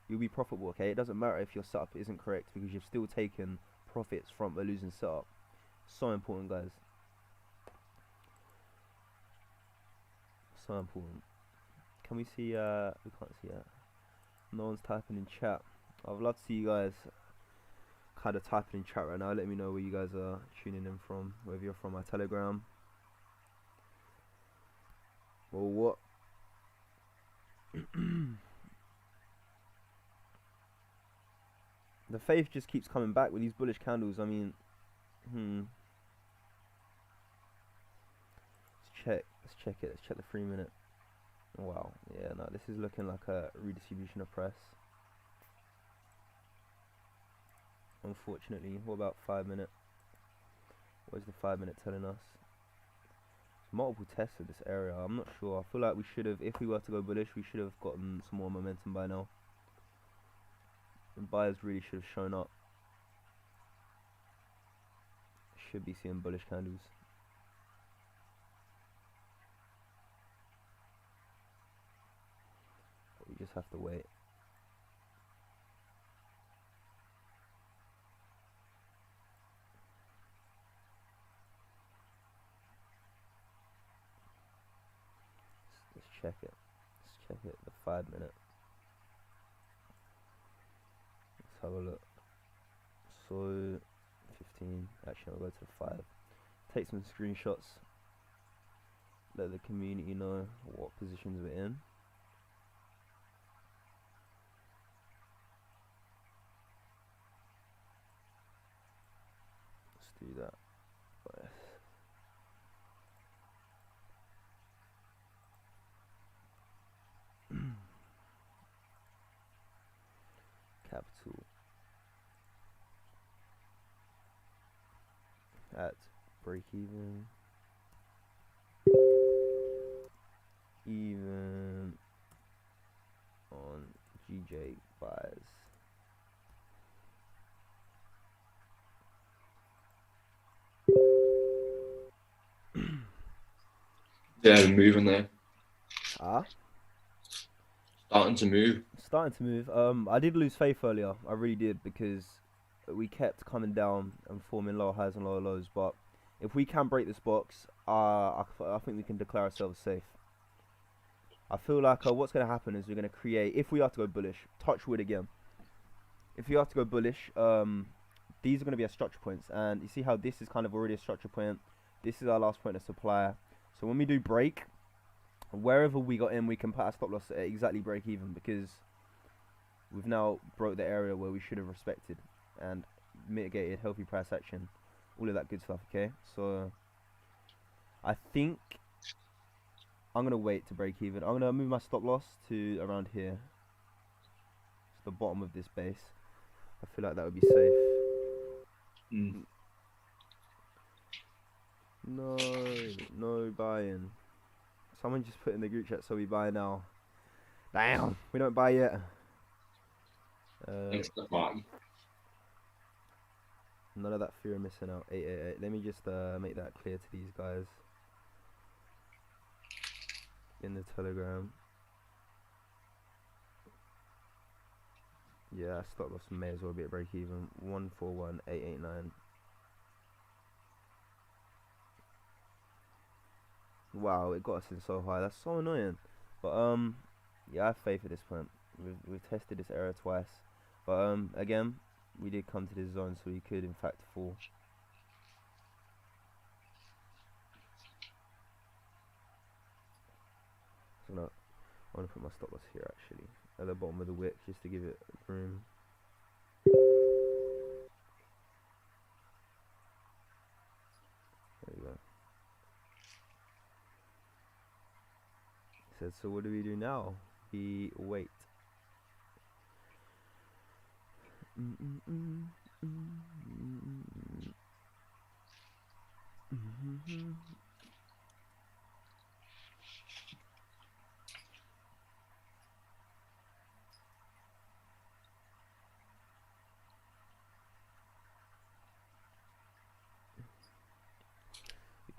you'll be profitable. Okay, it doesn't matter if your setup isn't correct because you've still taken profits from a losing setup. So important, guys. So important. Can we see? We can't see it. No one's typing in chat. I'd love to see you guys kind of typing in chat right now. Let me know where you guys are tuning in from. Whether you're from my Telegram or what. The faith just keeps coming back with these bullish candles. I mean, let's check it. Let's check the 3 minute. Wow, yeah, no, this is looking like a redistribution of press. Unfortunately, what about 5 minute? What is the 5 minute telling us? Multiple tests of this area. I'm not sure. I feel like we should have, if we were to go bullish, we should have gotten some more momentum by now. And buyers really should have shown up. Should be seeing bullish candles. But we just have to wait. Let's check it. Let's check it. The 5 minute. Let's have a look. So 15. Actually, I'll go to the 5. Take some screenshots. Let the community know what positions we're in. Let's do that. Capital at break even on GJ buys. Yeah, moving there. Starting to move. I did lose faith earlier. I really did, because we kept coming down and forming lower highs and lower lows. But if we can break this box, I think we can declare ourselves safe. I feel like what's going to happen is we're going to create, if we are to go bullish, touch wood again. If we are to go bullish, these are going to be our structure points. And you see how this is kind of already a structure point. This is our last point of supply. So when we do break, wherever we got in, we can put our stop loss at exactly break even, because we've now broke the area where we should have respected and mitigated healthy price action, all of that good stuff. Okay, so I think I'm gonna wait to break even. I'm gonna move my stop loss to around here. It's the bottom of this base. I feel like that would be safe. No buying. Someone just put in the group chat, so we buy now. Damn, we don't buy yet. Thanks for the party. None of that fear of missing out. 888. Let me just make that clear to these guys in the Telegram. Yeah, stop loss may as well be at break even. 141889. Wow, it got us in so high. That's so annoying. But yeah, I have faith at this point. We've tested this area twice, but again, we did come to this zone, so we could in fact fall. So no, I want to put my stop loss here actually, at the bottom of the wick, just to give it room. There you go. It said, so what do we do now? We wait.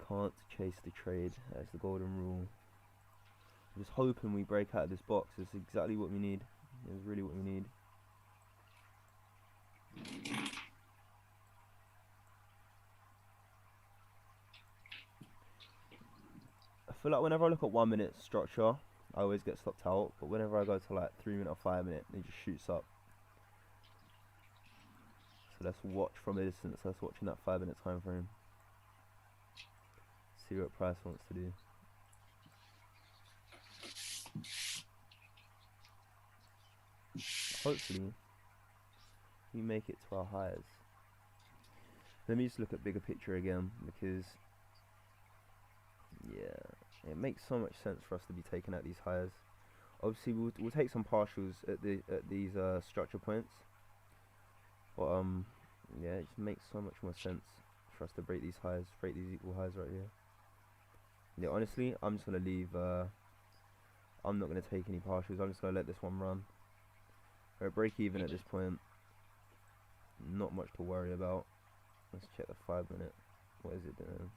Can't chase the trade. That's the golden rule. I'm just hoping we break out of this box. It's exactly what we need. It's really what we need. I feel like whenever I look at 1 minute structure, I always get stopped out. But whenever I go to like 3 minute or 5 minute, it just shoots up. So let's watch from a distance. Let's watch in that 5 minute time frame. See what price wants to do. Hopefully, we make it to our highs. Let me just look at bigger picture again, because yeah, it makes so much sense for us to be taking out these highs. Obviously, we'll take some partials at these structure points, but yeah, it just makes so much more sense for us to break these highs, break these equal highs right here. Yeah, honestly, I'm just gonna leave. I'm not gonna take any partials. I'm just gonna let this one run. We're at break even at this point. Not much to worry about. Let's check the 5 minute. What is it doing?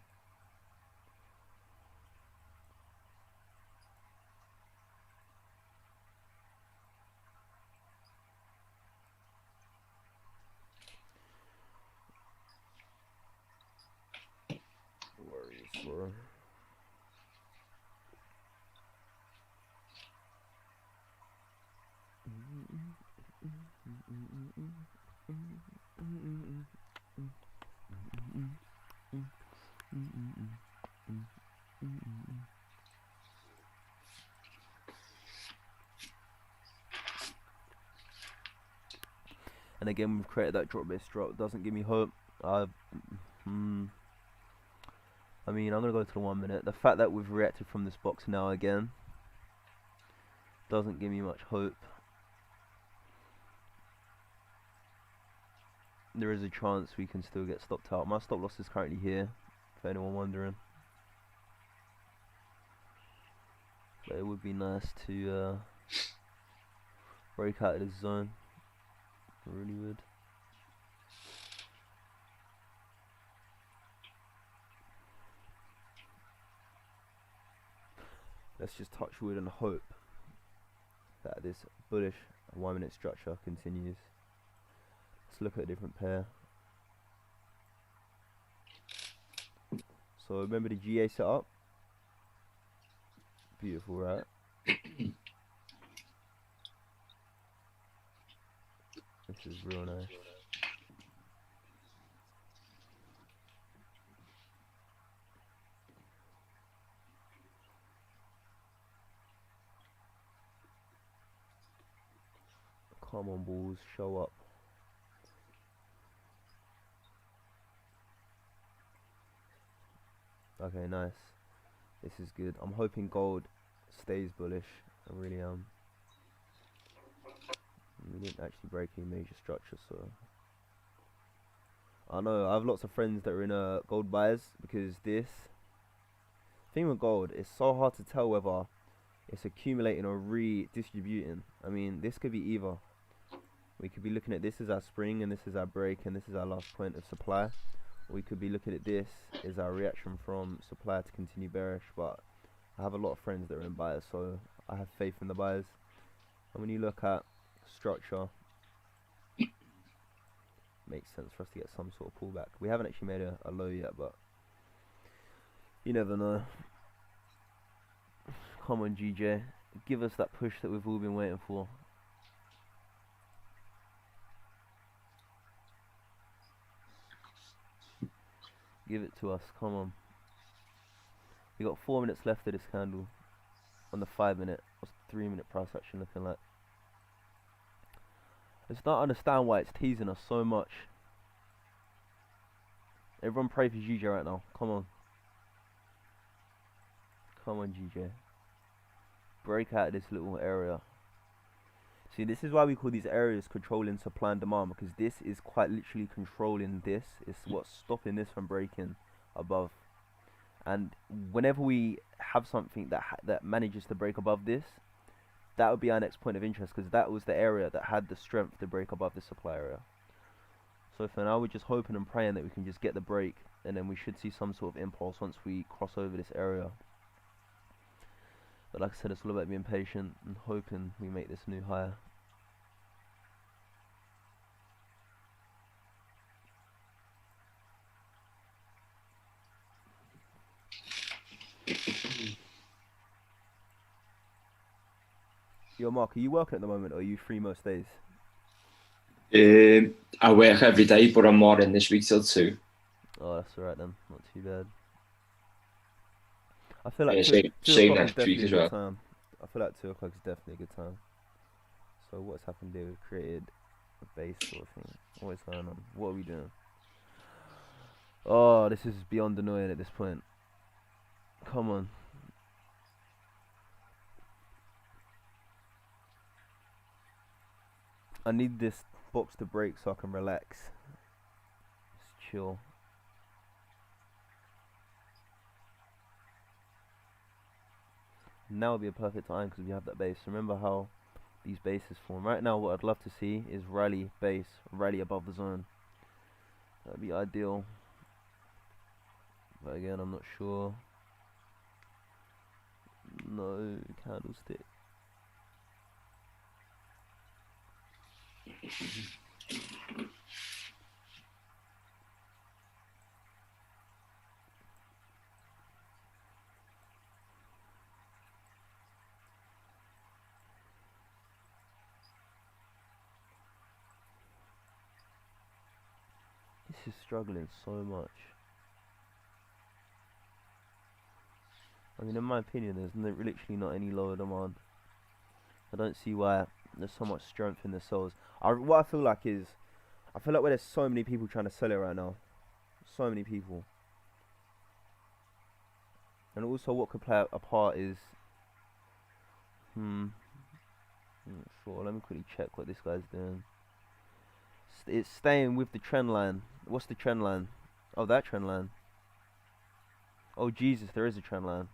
Worries, bro. And again, we've created that drop based drop. Doesn't give me hope. I mean, I'm gonna go to the 1 minute. The fact that we've reacted from this box now again doesn't give me much hope. There is a chance we can still get stopped out. My stop loss is currently here, for anyone wondering. But it would be nice to break out of this zone. It really would. Let's just touch wood and hope that this bullish 1 minute structure continues. Let's look at a different pair. So remember the GA setup? Beautiful, right? This is real nice. Come on, balls, show up. Okay, nice. This is good. I'm hoping gold stays bullish. I really am. We didn't actually break any major structure, so I know I have lots of friends that are in gold buys, because this thing with gold, it's so hard to tell whether it's accumulating or redistributing. I mean, this could be either. We could be looking at this as our spring, and this is our break, and this is our last point of supply. Or we could be looking at this as our reaction from supply to continue bearish. But I have a lot of friends that are in buyers, so I have faith in the buyers. And when you look at structure, makes sense for us to get some sort of pullback. We haven't actually made a low yet, but you never know. Come on, GJ, give us that push that we've all been waiting for. Give it to us, come on. We got 4 minutes left of this candle on the 5 minute. What's the 3 minute price action looking like? I just don't understand why it's teasing us so much. Everyone pray for GJ right now. Come on. Come on, GJ. Break out of this little area. See, this is why we call these areas controlling supply and demand, because this is quite literally controlling this. It's what's stopping this from breaking above. And whenever we have something that manages to break above this, that would be our next point of interest, because that was the area that had the strength to break above the supply area. So for now, we're just hoping and praying that we can just get the break, and then we should see some sort of impulse once we cross over this area. But like I said, it's all about being patient and hoping we make this new higher. Yo, Mark, are you working at the moment, or are you free most days? I work every day, but I'm more in this week till 2. Oh, that's alright then. Not too bad. I feel like Yeah, two same, two same o'clock is next week definitely a as good well. time. I feel like 2 o'clock is definitely a good time. So what's happened here? We've created a base sort of thing. What's going on? What are we doing? Oh, this is beyond annoying at this point. Come on. I need this box to break so I can relax. Just chill. Now would be a perfect time because we have that base. Remember how these bases form. Right now, what I'd love to see is rally base, rally above the zone. That'd be ideal. But again, I'm not sure. No candlestick. This is struggling so much. I mean, in my opinion, there's literally not any lower demand. I don't see why there's so much strength in the souls. What I feel like is, I feel like where there's so many people trying to sell it right now. So many people. And also what could play a part is, I'm not sure. Let me quickly check what this guy's doing. It's staying with the trend line. What's the trend line? Oh, that trend line. Oh, Jesus, there is a trend line.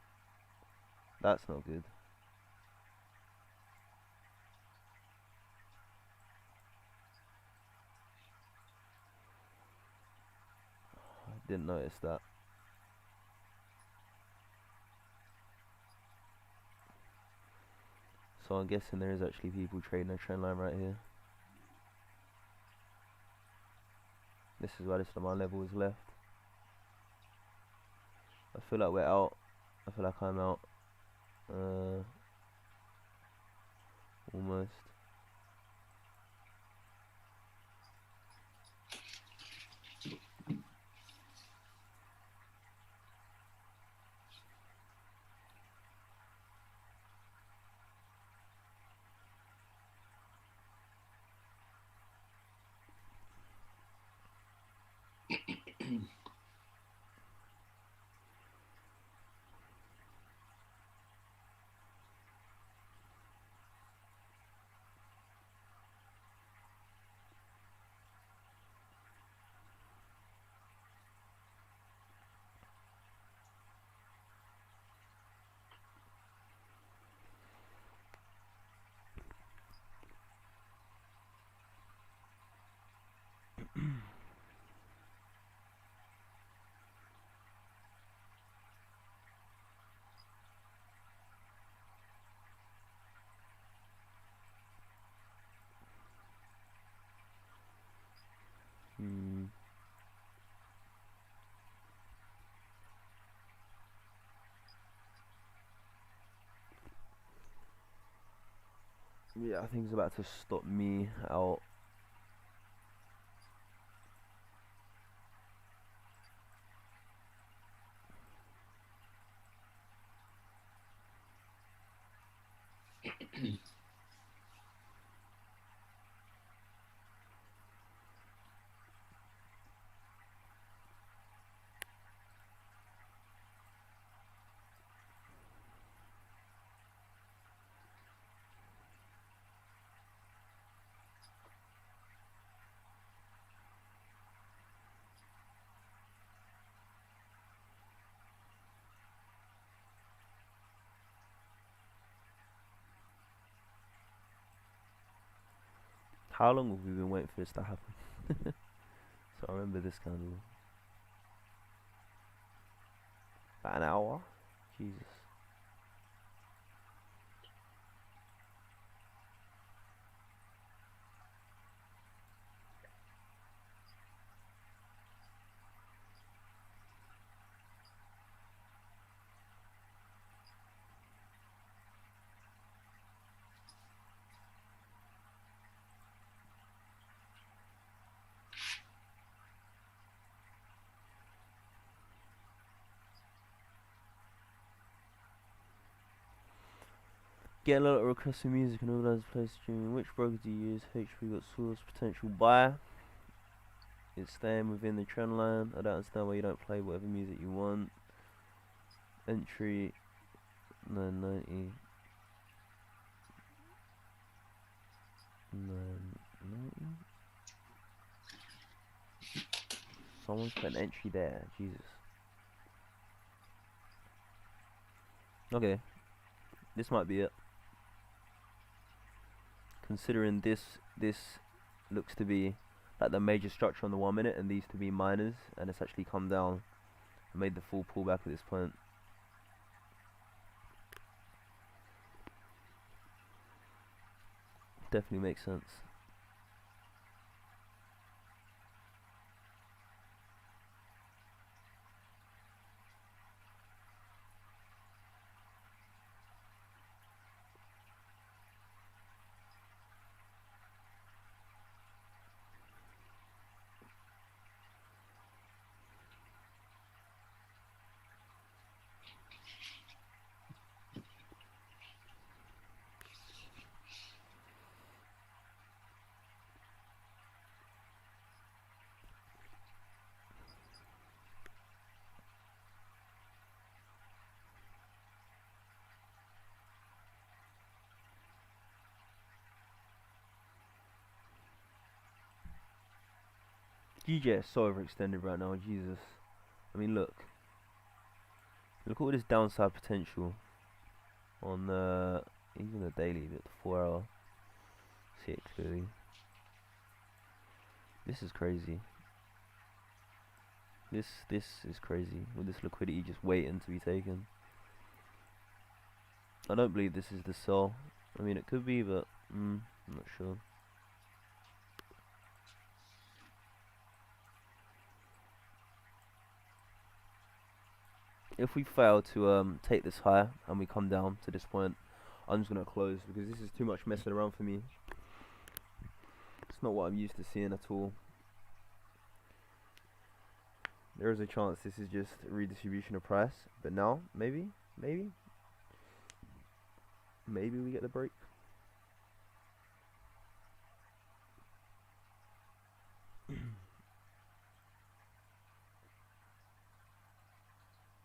That's not good. I didn't notice that. So I'm guessing there is actually people trading a trend line right here. This is why this my level is left. I feel like we're out. I feel like I'm out. Almost. Yeah, I think it's about to stop me out. How long have we been waiting for this to happen? So I remember this candle. About an hour? Jesus. Get a lot of requests for music and organize play streaming. Which broker do you use? HP got source potential buyer. It's staying within the trend line. I don't understand why you don't play whatever music you want. Entry 990. 990. Someone's put an entry there. Jesus. Okay. This might be it. Considering this looks to be like the major structure on the 1 minute and these to be minors, and it's actually come down and made the full pullback at this point. Definitely makes sense. GJ is so overextended right now, Jesus. I mean, look at all this downside potential on even the daily, the 4 hour. See it clearly. This is crazy. This is crazy. With this liquidity just waiting to be taken. I don't believe this is the sell. I mean, it could be, but I'm not sure. If we fail to take this higher and we come down to this point, I'm just gonna close because this is too much messing around for me. It's not what I'm used to seeing at all. There is a chance this is just a redistribution of price, but now maybe we get the break.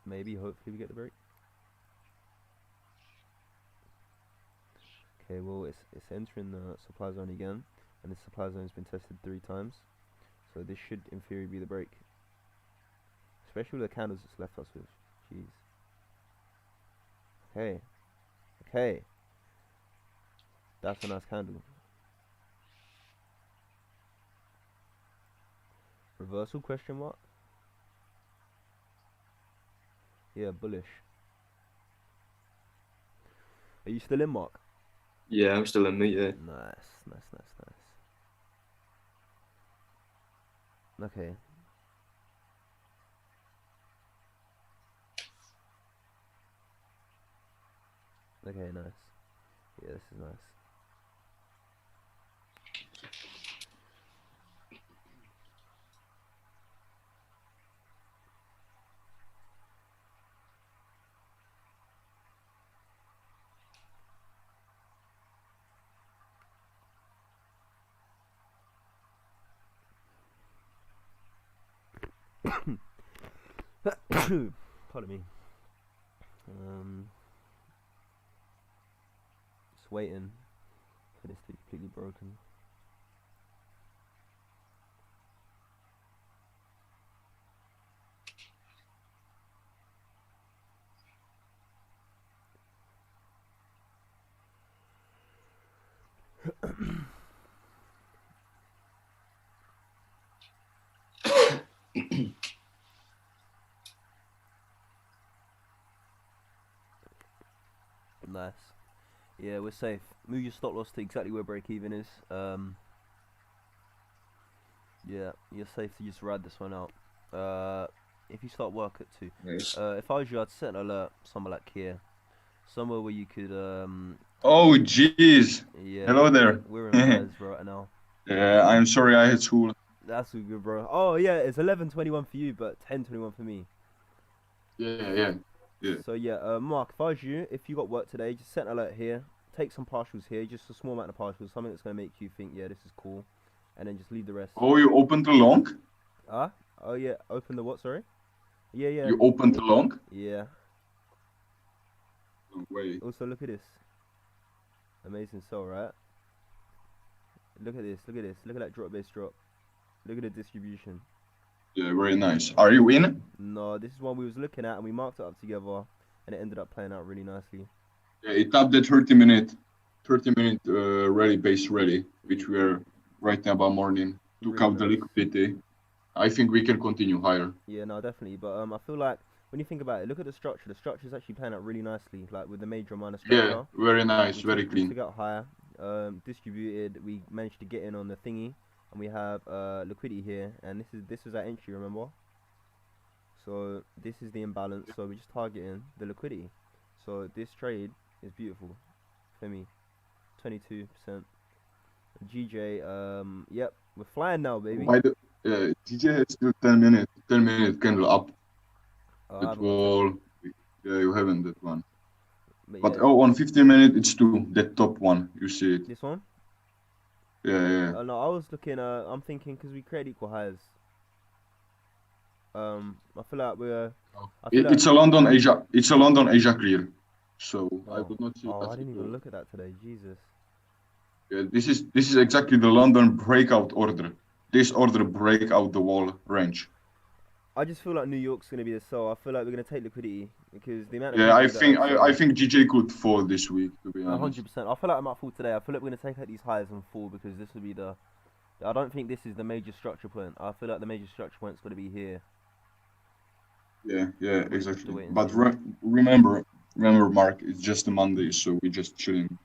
Maybe, hopefully we get the break. Okay, well it's entering the supply zone again, and the supply zone has been tested 3 times, so this should in theory be the break. Especially with the candles it's left us with. Jeez. Okay. That's a nice candle. Reversal question mark? Yeah, bullish. Are you still in, Mark? Yeah, I'm still in, mate, yeah. Nice. Okay. Okay, nice. Yeah, this is nice. Pardon me. Just waiting for this to be completely broken. Nice. Yeah, we're safe. Move your stop loss to exactly where break even is. Yeah, you're safe to just ride this one out. If you start work at 2, Nice. if I was you, I'd set an alert somewhere like here, somewhere where you could Oh, jeez. yeah. Hello there. We're in res right now. Yeah, I'm sorry I had school. That's all good, bro. Oh yeah, it's 11:21 for you, but 10:21 for me. Yeah. So yeah, Mark, if I was you, if you got work today, just set an alert here take some partials here, just a small amount of partials, something that's gonna make you think, yeah, this is cool, and then just leave the rest. Oh, you opened the long? Oh yeah, open the what? Sorry. Yeah. You opened the long? Yeah. No way. Also, look at this. Amazing sell, right? Look at this. Look at this. Look at that drop base drop. Look at the distribution. Yeah, very nice. Are you in? No, this is one we was looking at and we marked it up together, and it ended up playing out really nicely. Yeah, it tapped the 30-minute rally base rally, which we are right now about morning. Took Really out the nice. liquidity. I think we can continue higher. Yeah, no, definitely. But I feel like when you think about it, look at the structure. The structure is actually playing out really nicely, like with the major minor structure. Yeah, very nice, We very took clean. out higher, distributed. We managed to get in on the thingy, and we have liquidity here. And this is our entry, remember? So this is the imbalance. So we're just targeting the liquidity. So this trade is beautiful for me. 22%. GJ, yep, we're flying now, baby. By the DJ has still 10-minute candle up. I That haven't got wall. Yeah, you haven't that one. But yeah, on 15-minute it's two. That top one, you see it. this one. Yeah. No, I was looking. I'm thinking because we create equal highs. I feel like we're. It's a London Asia. It's a London Asia clear. So I would not see. Oh, I didn't even look at that today. Jesus. Yeah, this is exactly the London breakout order. This order break out the wall range. I just feel like New York's gonna be the sell. I feel like we're gonna take liquidity because the amount of. Yeah, people I think GJ could fall this week, to be honest. 100%. I feel like I might fall today. I feel like we're gonna take out these highs and fall because this will be the. I don't think this is the major structure point. I feel like the major structure point's gonna be here. Yeah, Wait exactly. and But see. remember, Mark, it's just a Monday, so we're just chilling.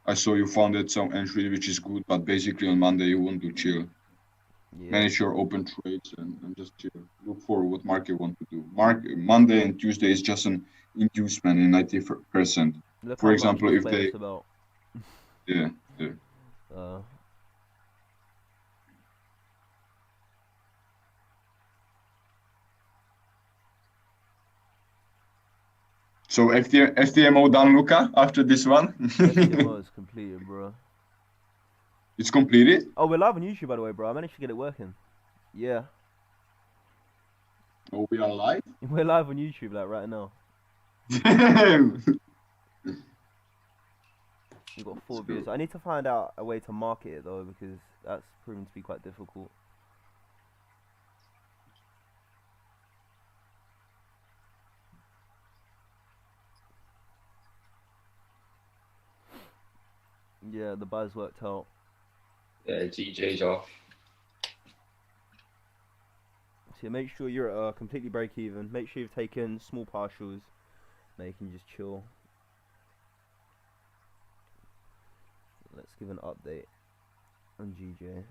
I saw you founded some entry, which is good, but basically on Monday you want to chill. Yeah. Manage your open trades and just chill. Look for what market want to do. Monday and Tuesday is just an inducement in 90%. Look For how example, much if this played they us about. yeah. So FTMO done, Luca, after this one? FTMO is completed, bro. It's completed? Oh, we're live on YouTube, by the way, bro. I managed to get it working. Yeah. Oh, we are live? We're live on YouTube, like, right now. Damn! We've got 4 views. I need to find out a way to market it, though, because that's proven to be quite difficult. Yeah, the buzz worked out. Yeah, GJ's off. So make sure you're at completely break even. Make sure you've taken small partials. Now you can just chill. Let's give an update on GJ.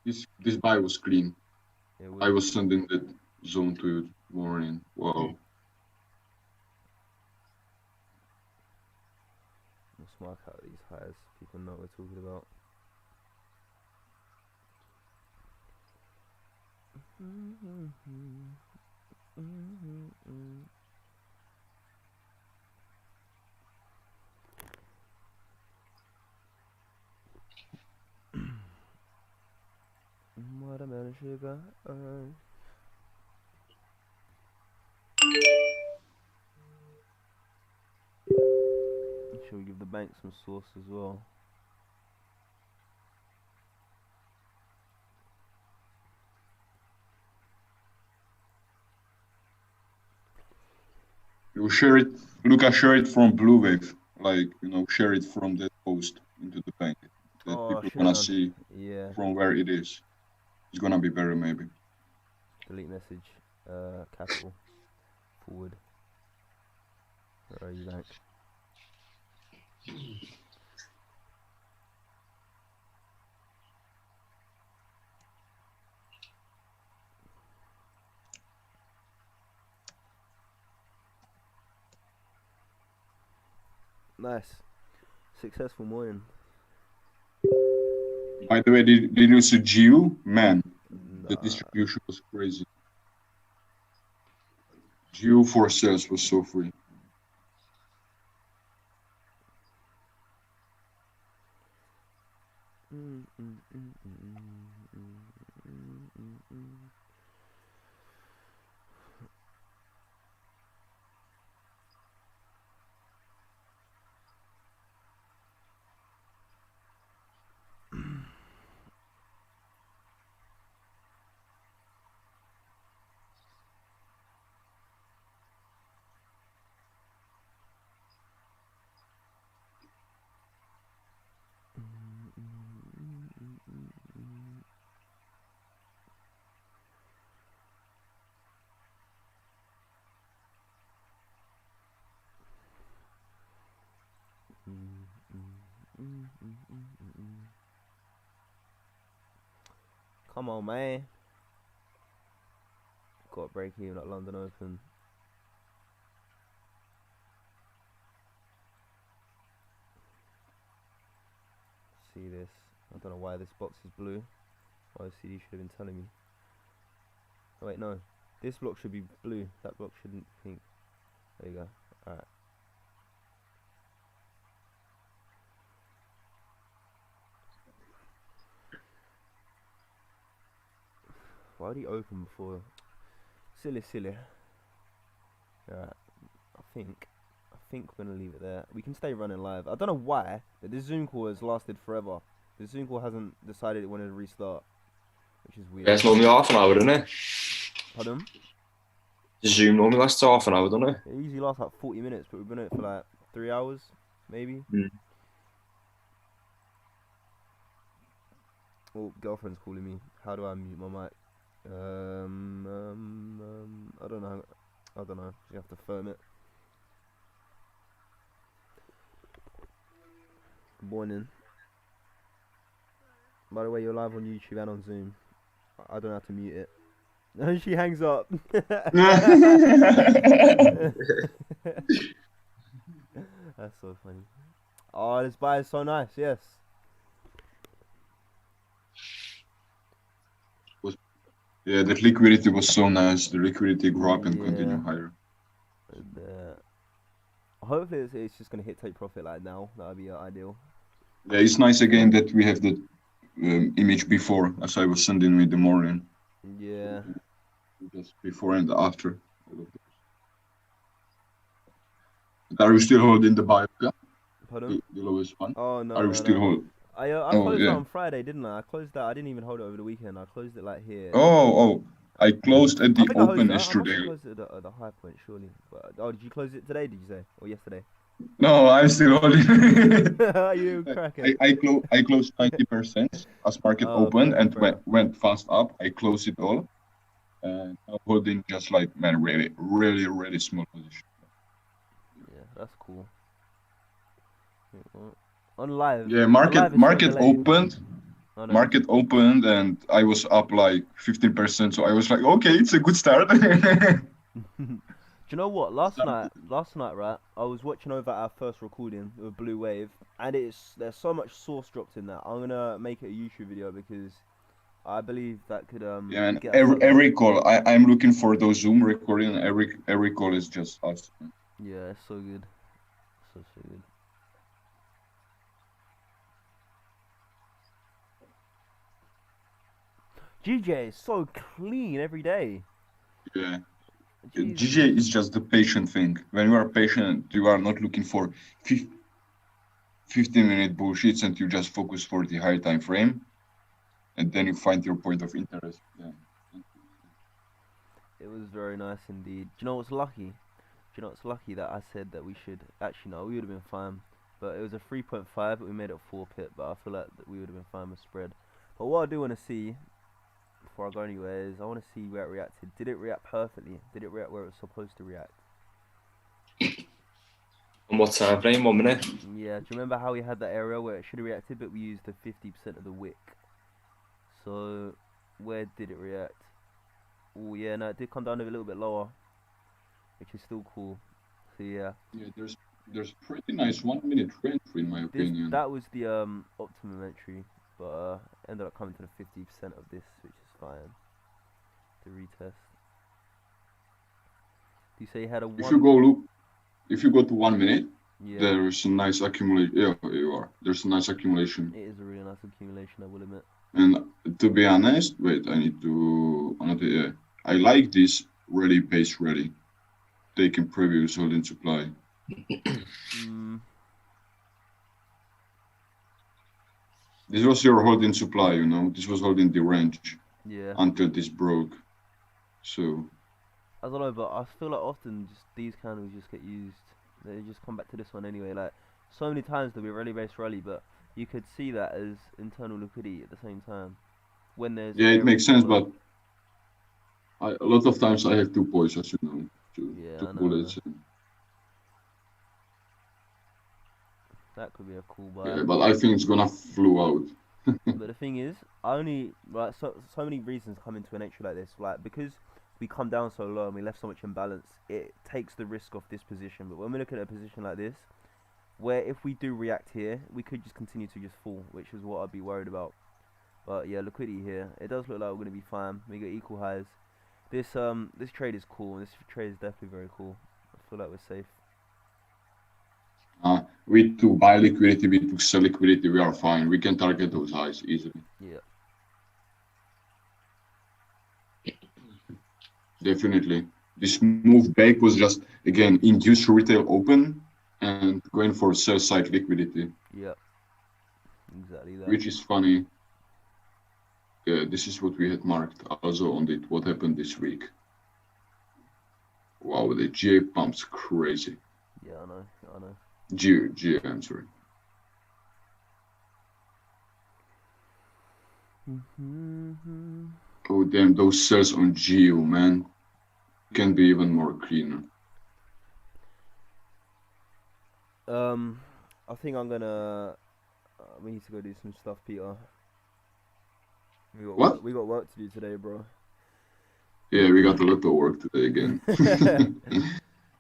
This buy was clean. Yeah, I was sending that zone to you morning. Wow. Let's mark out these highs. People know what we're talking about. Watermelon sugar. Should we give the bank some sauce as well? You share it, Luca, share it from Blue Wave. Like, share it from that post into the bank. That people gonna see from where it is. It's gonna be better, maybe. Delete message. Capital. Forward. Where are you, bank? Nice. Successful morning. By the way, did you see GU? Man, the distribution was crazy. GU for sales was so free. Come on, man. Got a break even at London Open. See this. I don't know why this box is blue. OCD should have been telling me. Oh wait, no. This block should be blue. That block shouldn't be pink. There you go. Alright. Why did he open before? Silly. Alright. I think we're gonna leave it there. We can stay running live. I don't know why, but this Zoom call has lasted forever. The Zoom call hasn't decided it wanted to restart, which is weird. Yeah, it's normally half an hour, isn't it? Pardon? The Zoom normally lasts half an hour, doesn't it? It usually lasts like 40 minutes, but we've been on it for like 3 hours, maybe. Oh, girlfriend's calling me. How do I mute my mic? I don't know. You have to firm it. Good morning. By the way, you're live on YouTube and on Zoom. I don't have to mute it. And she hangs up. That's so funny. Oh, this buy is so nice. Yes. Yeah, the liquidity was so nice. The liquidity grew up and continue higher. Hopefully it's just gonna hit take profit like now. That would be ideal. Yeah, it's nice again that we have the image before, as I was sending in the morning. Yeah. Just before and after. Are you still holding the buy? Pardon? The lowest one? Oh no. Are you still holding? I closed it on Friday, didn't I? I closed that. I didn't even hold it over the weekend. I closed it like here. Oh! I closed at the open yesterday. I closed it at the high point, surely. But, did you close it today? Did you say, or yesterday? No, I'm still holding. You cracker. I closed 90% as market opened and went fast up. I closed it all, and I'm holding just like really small position. Yeah, that's cool. On live. Yeah, market opened. Oh, no. Market opened and I was up like 15%, so I was like, okay, it's a good start. Do you know what? Last night, right? I was watching over our first recording with Blue Wave, and there's so much sauce dropped in that. I'm gonna make it a YouTube video because I believe that could Yeah, and every call, I'm looking for those Zoom recording. Every call is just awesome. Yeah, it's so good, so good. GJ is so clean every day. Yeah. GJ is just the patient thing. When you are patient, you are not looking for 15-minute bullshits and you just focus for the high time frame. And then you find your point of interest. Yeah. It was very nice indeed. Do you know what's lucky? Do you know what's lucky that I said that we should... Actually, no, we would have been fine. But it was a 3.5, but we made it 4 pip. But I feel like that we would have been fine with spread. But what I do want to see... before I go anywhere is I want to see where it reacted. Did it react perfectly? Did it react where it was supposed to react? On what time frame? 1 minute? Yeah, do you remember how we had that area where it should have reacted but we used the 50% of the wick? So, where did it react? Oh yeah, no, it did come down a little bit lower, which is still cool. So yeah. Yeah, there's pretty nice 1 minute trend in my opinion. That was the optimum entry. But ended up coming to the 50% of this, which is fine. To retest. Do you say you had a one? If you go to 1 minute, yeah. There's a nice accumulation. Yeah, you are. There's a nice accumulation. It is a really nice accumulation, I will admit. And to be honest, wait, I need to yeah, I like this rally base rally. Taking previous holding supply. This was your holding supply, you know. This was holding the range. Yeah. Until this broke. So. I don't know, but I feel like often just these candles just get used. They just come back to this one anyway. Like so many times there'll be a rally-based rally, but you could see that as internal liquidity at the same time. When there's it makes sense, but a lot of times I have 2 points, as you know, to pull it. That could be a cool buy. Yeah, but I think it's gonna flow out. But the thing is, I only like so many reasons come into an entry like this. Like because we come down so low and we left so much imbalance, it takes the risk off this position. But when we look at a position like this, where if we do react here, we could just continue to just fall, which is what I'd be worried about. But yeah, liquidity here, it does look like we're gonna be fine. We got equal highs. This trade is cool. This trade is definitely very cool. I feel like we're safe. We to buy liquidity, we to sell liquidity, we are fine. We can target those highs easily. Yeah. Definitely. This move back was just, again, induced retail open and going for sell side liquidity. Yeah. Exactly that. Which is funny. Yeah, this is what we had marked also on it. What happened this week? Wow, the GA pump's crazy. Yeah, I know. GA, I'm sorry. Oh damn, those cells on Geo, man, can be even more cleaner. I think I'm gonna. We need to go do some stuff, Peter. We got work to do today, bro. Yeah, we got a lot of work today again.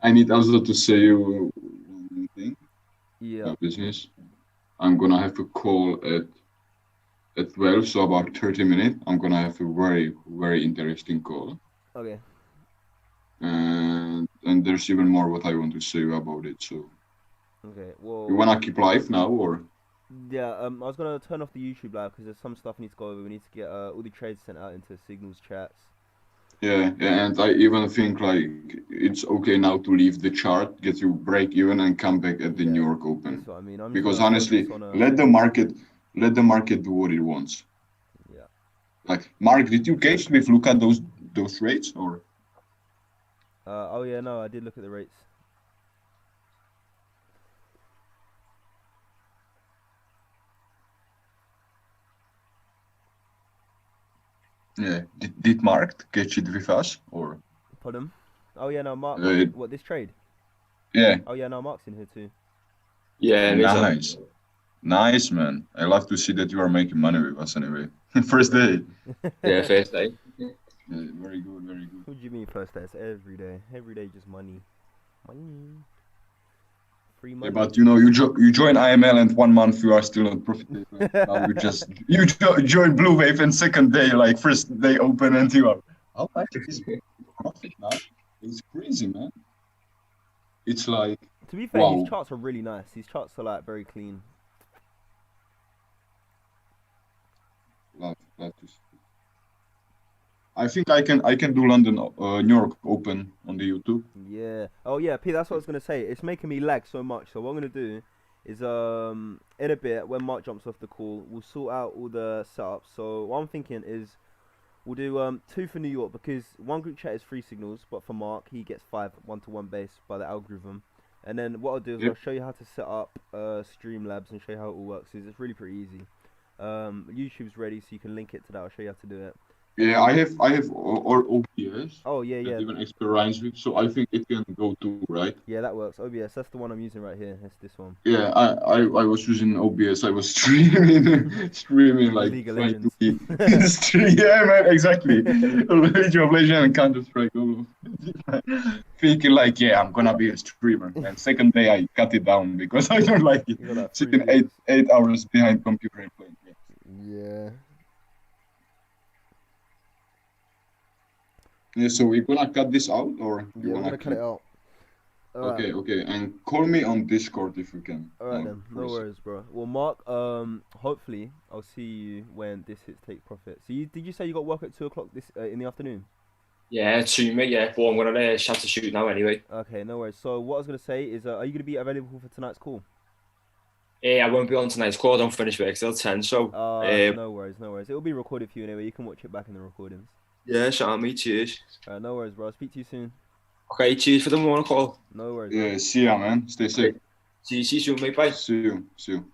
I need also to say you one thing. Yeah. Business. I'm gonna have a call at 12, so about 30 minutes. I'm gonna have a very, very interesting call. Okay. And there's even more what I want to say about it. So. Okay. Well. You wanna keep live now or? Yeah. I was gonna turn off the YouTube live because there's some stuff we need to go over. We need to get all the trades sent out into signals chats. Yeah, and I even think like it's okay now to leave the chart, get you break even, and come back at the New York Open. That's what I mean. Because honestly, let the market do what it wants. Yeah. Like Mark, did you occasionally look at those rates or? Oh yeah, no, I did look at the rates. Yeah, did Mark catch it with us or? Pardon? Oh yeah, no, Mark. What this trade? Yeah. Oh yeah, no, Mark's in here too. Yeah, nice, man. I love to see that you are making money with us anyway. First day. Yeah, first day. Yeah, very good, very good. What do you mean first day? It's every day. Every day, just money. Free money. Yeah, but you know, you join IML and 1 month you are still not profitable. Now you join Blue Wave and second day, like first day open and you are. How much is profit now? It's crazy, man. It's like. To be fair, wow. His charts are really nice. His charts are like very clean. Love to see. I think I can do London, New York Open on the YouTube. Yeah. Oh yeah, Pete. That's what I was gonna say. It's making me lag so much. So what I'm gonna do is in a bit when Mark jumps off the call, we'll sort out all the setups. So what I'm thinking is we'll do 2 for New York because one group chat is 3 signals, but for Mark he gets 5 1-to-1 base by the algorithm. And then what I'll do is I'll show you how to set up Streamlabs and show you how it all works. It's really pretty easy. YouTube's ready, so you can link it to that. I'll show you how to do it. Yeah, I have OBS. Oh yeah. Even experience with, so I think it can go too, right? Yeah, that works. OBS, that's the one I'm using right here. That's this one. Yeah, I was using OBS. I was streaming like League of trying Legends. to be yeah, man, exactly. League of Legends and Counter-Strike. Thinking like, yeah, I'm gonna be a streamer. And second day I cut it down because I don't like it. Sitting 8 hours behind computer and playing games. Yeah. Yeah, so we're gonna cut this out, or yeah, we're gonna cut it out. All right. Okay. And call me on Discord if you can. All right then. No Proceed. worries, bro. Well, Mark. Hopefully I'll see you when this hits take profit. So did you say you got work at 2 o'clock this in the afternoon? Yeah, to me, yeah. But I'm gonna shut to shoot now anyway. Okay, no worries. So what I was gonna say is, are you gonna be available for tonight's call? I won't be on tonight's call. I don't finish work till 10. So, No worries, no worries. It will be recorded for you anyway. You can watch it back in the recordings. yeah, shout me. Cheers. No worries, bro. I'll speak to you soon. Okay, cheers for the morning call. No worries. Yeah, see ya, man. Stay safe. See you soon, mate. Bye. See you.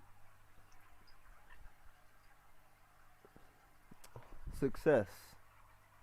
Success.